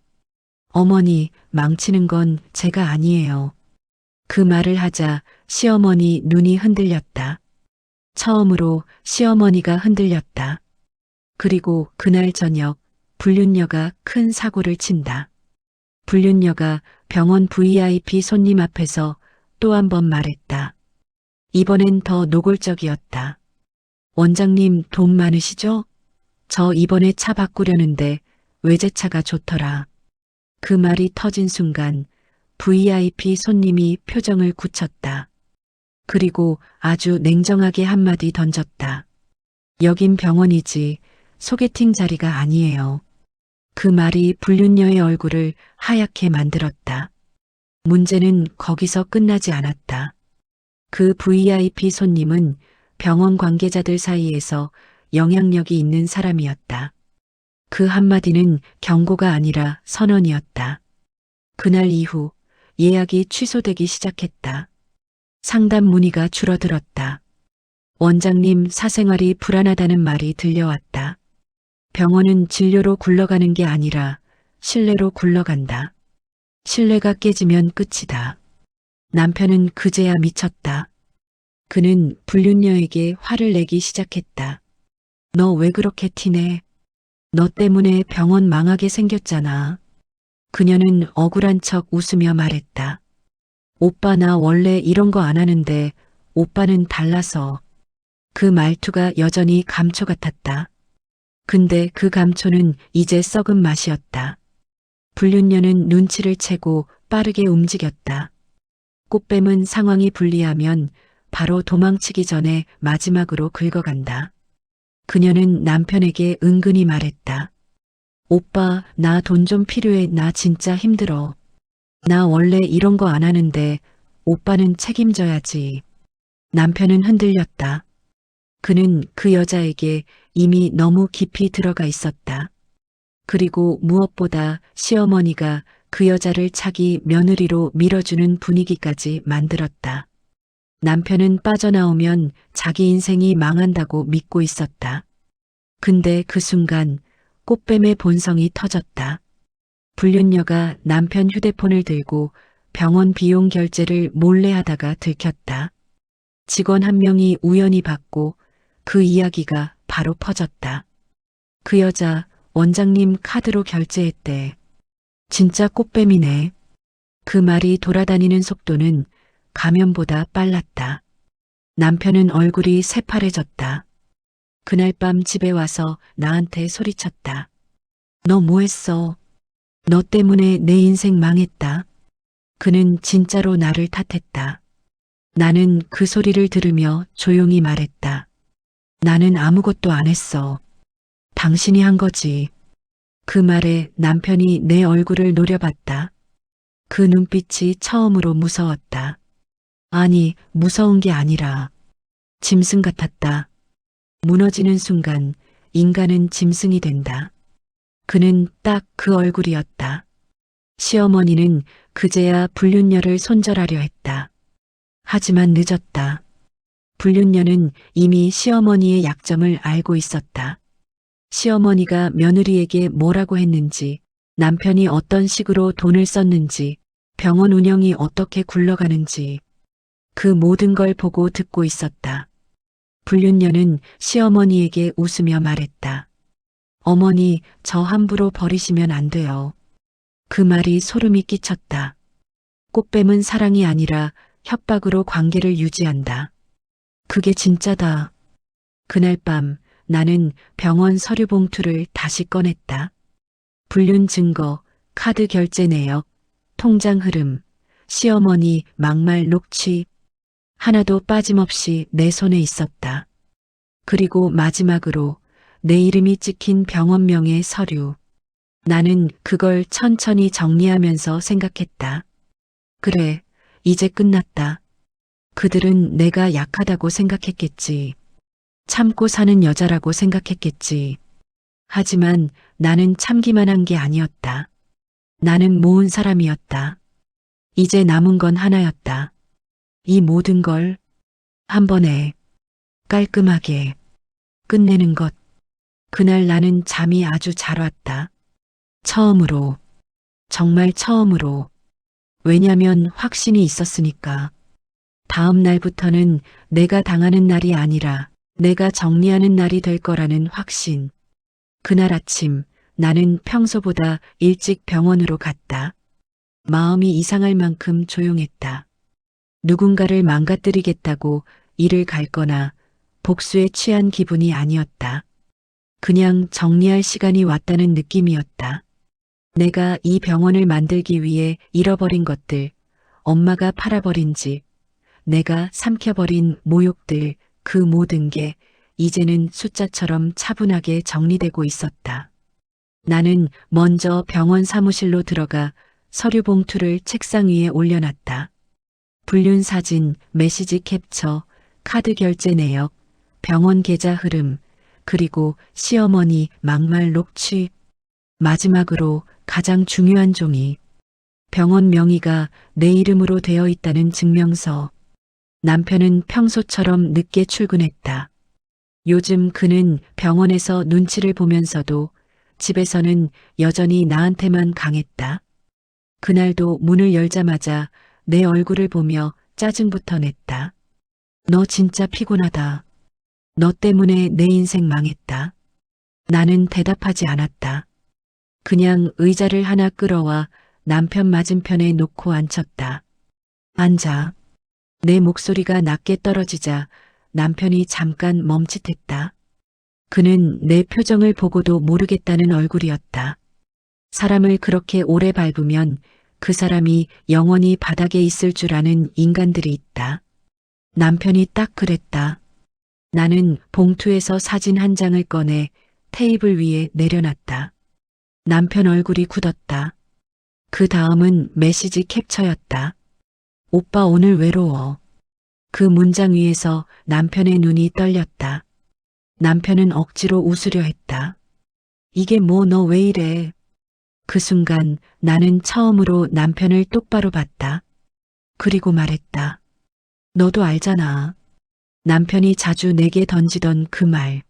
어머니, 망치는 건 제가 아니에요. 그 말을 하자 시어머니 눈이 흔들렸다. 처음으로 시어머니가 흔들렸다. 그리고 그날 저녁 불륜녀가 큰 사고를 친다. 불륜녀가 병원 VIP 손님 앞에서 또 한 번 말했다. 이번엔 더 노골적이었다. 원장님 돈 많으시죠? 저 이번에 차 바꾸려는데 외제차가 좋더라. 그 말이 터진 순간 VIP 손님이 표정을 굳혔다. 그리고 아주 냉정하게 한마디 던졌다. 여긴 병원이지 소개팅 자리가 아니에요. 그 말이 불륜녀의 얼굴을 하얗게 만들었다. 문제는 거기서 끝나지 않았다. 그 VIP 손님은 병원 관계자들 사이에서 영향력이 있는 사람이었다. 그 한마디는 경고가 아니라 선언이었다. 그날 이후 예약이 취소되기 시작했다. 상담 문의가 줄어들었다. 원장님 사생활이 불안하다는 말이 들려왔다. 병원은 진료로 굴러가는 게 아니라 신뢰로 굴러간다. 신뢰가 깨지면 끝이다. 남편은 그제야 미쳤다. 그는 불륜녀에게 화를 내기 시작했다. 너 왜 그렇게 티내? 너 때문에 병원 망하게 생겼잖아. 그녀는 억울한 척 웃으며 말했다. 오빠 나 원래 이런 거 안 하는데 오빠는 달라서. 그 말투가 여전히 감초 같았다. 근데 그 감초는 이제 썩은 맛이었다. 불륜녀는 눈치를 채고 빠르게 움직였다. 꽃뱀은 상황이 불리하면 바로 도망치기 전에 마지막으로 긁어간다. 그녀는 남편에게 은근히 말했다. 오빠, 나 돈 좀 필요해. 나 진짜 힘들어. 나 원래 이런 거 안 하는데 오빠는 책임져야지. 남편은 흔들렸다. 그는 그 여자에게 이미 너무 깊이 들어가 있었다. 그리고 무엇보다 시어머니가 그 여자를 차기 며느리로 밀어주는 분위기까지 만들었다. 남편은 빠져나오면 자기 인생이 망한다고 믿고 있었다. 근데 그 순간 꽃뱀의 본성이 터졌다. 불륜녀가 남편 휴대폰을 들고 병원 비용 결제를 몰래 하다가 들켰다. 직원 한 명이 우연히 받고 그 이야기가 바로 퍼졌다. 그 여자 원장님 카드로 결제했대. 진짜 꽃뱀이네. 그 말이 돌아다니는 속도는 가면보다 빨랐다. 남편은 얼굴이 새파래졌다. 그날 밤 집에 와서 나한테 소리쳤다. 너 뭐 했어? 너 때문에 내 인생 망했다. 그는 진짜로 나를 탓했다. 나는 그 소리를 들으며 조용히 말했다. 나는 아무것도 안 했어. 당신이 한 거지. 그 말에 남편이 내 얼굴을 노려봤다. 그 눈빛이 처음으로 무서웠다. 아니, 무서운 게 아니라 짐승 같았다. 무너지는 순간 인간은 짐승이 된다. 그는 딱 그 얼굴이었다. 시어머니는 그제야 불륜녀를 손절하려 했다. 하지만 늦었다. 불륜녀는 이미 시어머니의 약점을 알고 있었다. 시어머니가 며느리에게 뭐라고 했는지, 남편이 어떤 식으로 돈을 썼는지, 병원 운영이 어떻게 굴러가는지, 그 모든 걸 보고 듣고 있었다. 불륜녀는 시어머니에게 웃으며 말했다. 어머니, 저 함부로 버리시면 안 돼요. 그 말이 소름이 끼쳤다. 꽃뱀은 사랑이 아니라 협박으로 관계를 유지한다. 그게 진짜다. 그날 밤 나는 병원 서류 봉투를 다시 꺼냈다. 불륜 증거, 카드 결제 내역, 통장 흐름, 시어머니 막말 녹취, 하나도 빠짐없이 내 손에 있었다. 그리고 마지막으로 내 이름이 찍힌 병원명의 서류. 나는 그걸 천천히 정리하면서 생각했다. 그래, 이제 끝났다. 그들은 내가 약하다고 생각했겠지. 참고 사는 여자라고 생각했겠지. 하지만 나는 참기만 한 게 아니었다. 나는 모은 사람이었다. 이제 남은 건 하나였다. 이 모든 걸 한 번에 깔끔하게 끝내는 것. 그날 나는 잠이 아주 잘 왔다. 처음으로, 정말 처음으로. 왜냐면 확신이 있었으니까. 다음 날부터는 내가 당하는 날이 아니라 내가 정리하는 날이 될 거라는 확신. 그날 아침 나는 평소보다 일찍 병원으로 갔다. 마음이 이상할 만큼 조용했다. 누군가를 망가뜨리겠다고 일을 갈거나 복수에 취한 기분이 아니었다. 그냥 정리할 시간이 왔다는 느낌이었다. 내가 이 병원을 만들기 위해 잃어버린 것들, 엄마가 팔아버린 집, 내가 삼켜버린 모욕들, 그 모든 게 이제는 숫자처럼 차분하게 정리되고 있었다. 나는 먼저 병원 사무실로 들어가 서류 봉투를 책상 위에 올려놨다. 불륜 사진, 메시지 캡처, 카드 결제 내역, 병원 계좌 흐름, 그리고 시어머니 막말 녹취. 마지막으로 가장 중요한 종이 병원 명의가 내 이름으로 되어 있다는 증명서. 남편은 평소처럼 늦게 출근했다. 요즘 그는 병원에서 눈치를 보면서도 집에서는 여전히 나한테만 강했다. 그날도 문을 열자마자 내 얼굴을 보며 짜증부터 냈다. 너 진짜 피곤하다. 너 때문에 내 인생 망했다. 나는 대답하지 않았다. 그냥 의자를 하나 끌어와 남편 맞은편에 놓고 앉혔다. 앉아. 내 목소리가 낮게 떨어지자 남편이 잠깐 멈칫했다. 그는 내 표정을 보고도 모르겠다는 얼굴이었다. 사람을 그렇게 오래 밟으면 그 사람이 영원히 바닥에 있을 줄 아는 인간들이 있다. 남편이 딱 그랬다. 나는 봉투에서 사진 한 장을 꺼내 테이블 위에 내려놨다. 남편 얼굴이 굳었다. 그 다음은 메시지 캡처였다. 오빠 오늘 외로워. 그 문장 위에서 남편의 눈이 떨렸다. 남편은 억지로 웃으려 했다. 이게 뭐 너 왜 이래? 그 순간 나는 처음으로 남편을 똑바로 봤다. 그리고 말했다. 너도 알잖아. 남편이 자주 내게 던지던 그 말.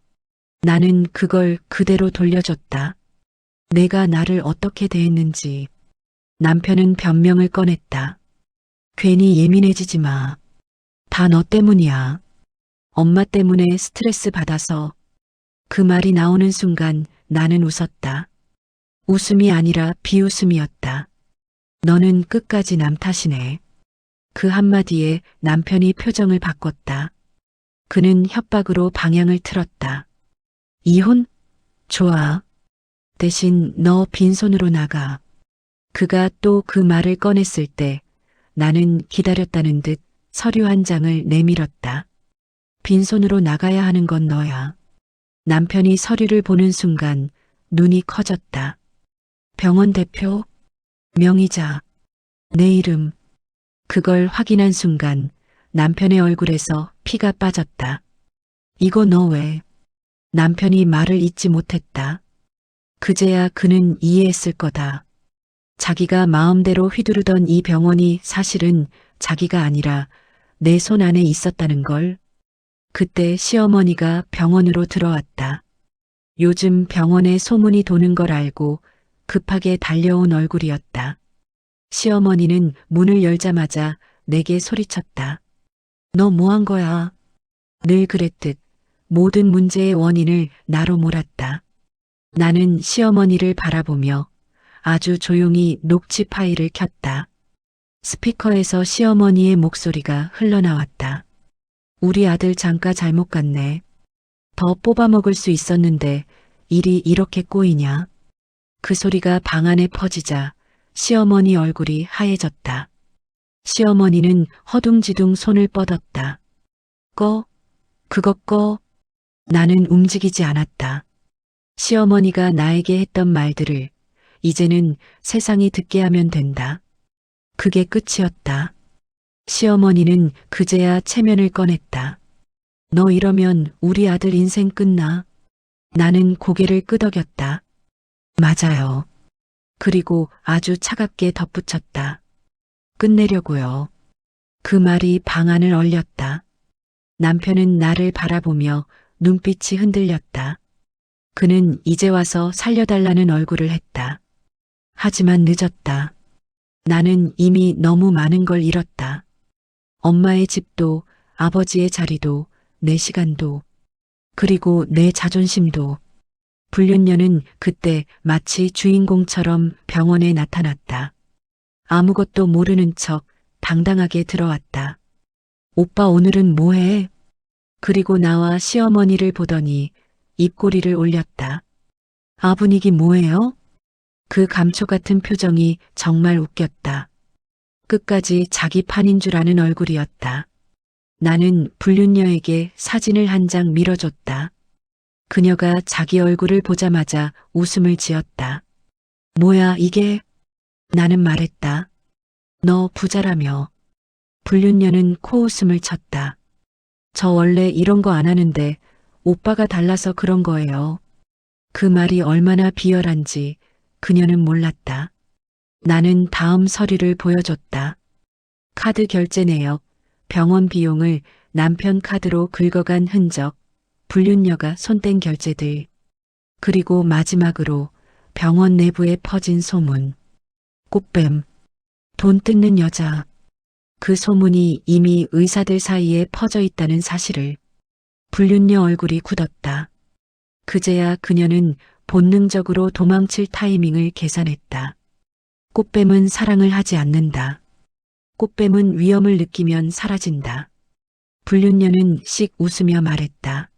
나는 그걸 그대로 돌려줬다. 내가 나를 어떻게 대했는지. 남편은 변명을 꺼냈다. 괜히 예민해지지 마. 다 너 때문이야. 엄마 때문에 스트레스 받아서. 그 말이 나오는 순간 나는 웃었다. 웃음이 아니라 비웃음이었다. 너는 끝까지 남 탓이네. 그 한마디에 남편이 표정을 바꿨다. 그는 협박으로 방향을 틀었다. 이혼? 좋아. 대신 너 빈손으로 나가. 그가 또 그 말을 꺼냈을 때 나는 기다렸다는 듯 서류 한 장을 내밀었다. 빈손으로 나가야 하는 건 너야. 남편이 서류를 보는 순간 눈이 커졌다. 병원 대표, 명의자, 내 이름. 그걸 확인한 순간 남편의 얼굴에서 피가 빠졌다. 이거 너 왜? 남편이 말을 잇지 못했다. 그제야 그는 이해했을 거다. 자기가 마음대로 휘두르던 이 병원이 사실은 자기가 아니라 내 손 안에 있었다는 걸. 그때 시어머니가 병원으로 들어왔다. 요즘 병원에 소문이 도는 걸 알고 급하게 달려온 얼굴이었다. 시어머니는 문을 열자마자 내게 소리쳤다. 너 뭐 한 거야? 늘 그랬듯 모든 문제의 원인을 나로 몰았다. 나는 시어머니를 바라보며 아주 조용히 녹취 파일을 켰다. 스피커에서 시어머니의 목소리가 흘러나왔다. 우리 아들 장가 잘못 갔네. 더 뽑아먹을 수 있었는데 일이 이렇게 꼬이냐. 그 소리가 방 안에 퍼지자 시어머니 얼굴이 하얘졌다. 시어머니는 허둥지둥 손을 뻗었다. 그거 꺼. 나는 움직이지 않았다. 시어머니가 나에게 했던 말들을 이제는 세상이 듣게 하면 된다. 그게 끝이었다. 시어머니는 그제야 체면을 꺼냈다. 너 이러면 우리 아들 인생 끝나. 나는 고개를 끄덕였다. 맞아요. 그리고 아주 차갑게 덧붙였다. 끝내려고요. 그 말이 방안을 얼렸다. 남편은 나를 바라보며 눈빛이 흔들렸다. 그는 이제 와서 살려달라는 얼굴을 했다. 하지만 늦었다. 나는 이미 너무 많은 걸 잃었다. 엄마의 집도, 아버지의 자리도, 내 시간도, 그리고 내 자존심도. 불륜녀는 그때 마치 주인공처럼 병원에 나타났다. 아무것도 모르는 척 당당하게 들어왔다. 오빠 오늘은 뭐해? 그리고 나와 시어머니를 보더니 입꼬리를 올렸다. 아분이기 뭐예요? 그 감초 같은 표정이 정말 웃겼다. 끝까지 자기 판인 줄 아는 얼굴이었다. 나는 불륜녀에게 사진을 한 장 밀어줬다. 그녀가 자기 얼굴을 보자마자 웃음을 지었다. 뭐야 이게? 나는 말했다. 너 부자라며. 불륜녀는 코웃음을 쳤다. 저 원래 이런 거 안 하는데 오빠가 달라서 그런 거예요. 그 말이 얼마나 비열한지 그녀는 몰랐다. 나는 다음 서류를 보여줬다. 카드 결제 내역, 병원 비용을 남편 카드로 긁어간 흔적, 불륜녀가 손댄 결제들, 그리고 마지막으로 병원 내부에 퍼진 소문. 꽃뱀, 돈 뜯는 여자. 그 소문이 이미 의사들 사이에 퍼져 있다는 사실을. 불륜녀 얼굴이 굳었다. 그제야 그녀는 본능적으로 도망칠 타이밍을 계산했다. 꽃뱀은 사랑을 하지 않는다. 꽃뱀은 위험을 느끼면 사라진다. 불륜녀는 씩 웃으며 말했다.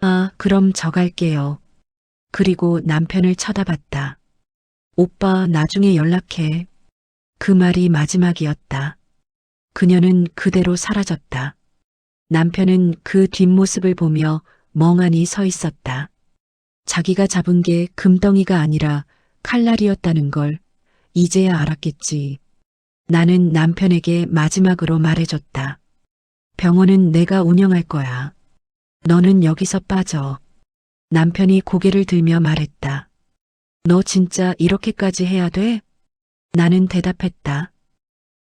아, 그럼 저 갈게요. 그리고 남편을 쳐다봤다. 오빠 나중에 연락해. 그 말이 마지막이었다. 그녀는 그대로 사라졌다. 남편은 그 뒷모습을 보며 멍하니 서 있었다. 자기가 잡은 게 금덩이가 아니라 칼날이었다는 걸 이제야 알았겠지. 나는 남편에게 마지막으로 말해줬다. 병원은 내가 운영할 거야. 너는 여기서 빠져. 남편이 고개를 들며 말했다. 너 진짜 이렇게까지 해야 돼? 나는 대답했다.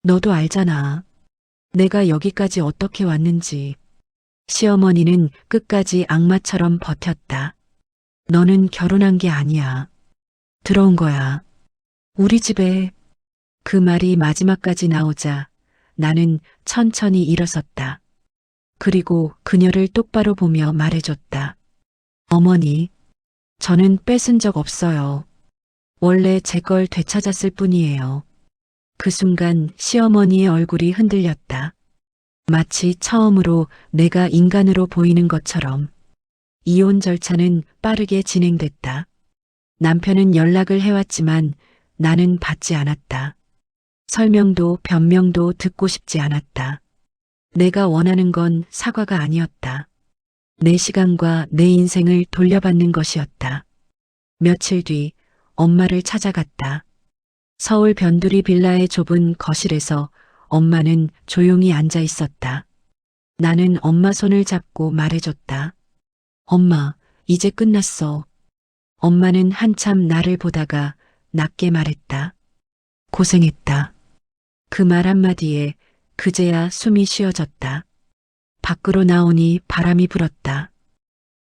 너도 알잖아. 내가 여기까지 어떻게 왔는지. 시어머니는 끝까지 악마처럼 버텼다. 너는 결혼한 게 아니야. 들어온 거야. 우리 집에. 그 말이 마지막까지 나오자 나는 천천히 일어섰다. 그리고 그녀를 똑바로 보며 말해줬다. 어머니, 저는 뺏은 적 없어요. 원래 제 걸 되찾았을 뿐이에요. 그 순간 시어머니의 얼굴이 흔들렸다. 마치 처음으로 내가 인간으로 보이는 것처럼. 이혼 절차는 빠르게 진행됐다. 남편은 연락을 해왔지만 나는 받지 않았다. 설명도 변명도 듣고 싶지 않았다. 내가 원하는 건 사과가 아니었다. 내 시간과 내 인생을 돌려받는 것이었다. 며칠 뒤 엄마를 찾아갔다. 서울 변두리 빌라의 좁은 거실에서 엄마는 조용히 앉아 있었다. 나는 엄마 손을 잡고 말해줬다. 엄마, 이제 끝났어. 엄마는 한참 나를 보다가 낮게 말했다. 고생했다. 그 말 한마디에 그제야 숨이 쉬어졌다. 밖으로 나오니 바람이 불었다.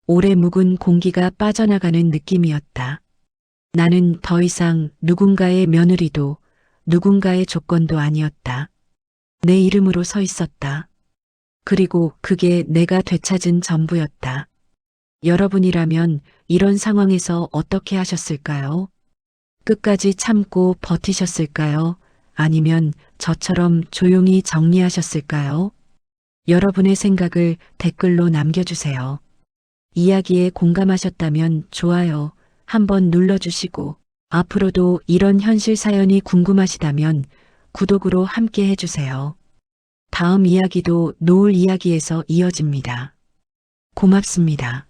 오래 묵은 공기가 빠져나가는 느낌이었다. 나는 더 이상 누군가의 며느리도 누군가의 조건도 아니었다. 내 이름으로 서 있었다. 그리고 그게 내가 되찾은 전부였다. 여러분이라면 이런 상황에서 어떻게 하셨을까요? 끝까지 참고 버티셨을까요? 아니면 저처럼 조용히 정리하셨을까요? 여러분의 생각을 댓글로 남겨주세요. 이야기에 공감하셨다면 좋아요 한번 눌러주시고 앞으로도 이런 현실 사연이 궁금하시다면 구독으로 함께 해주세요. 다음 이야기도 노을 이야기에서 이어집니다. 고맙습니다.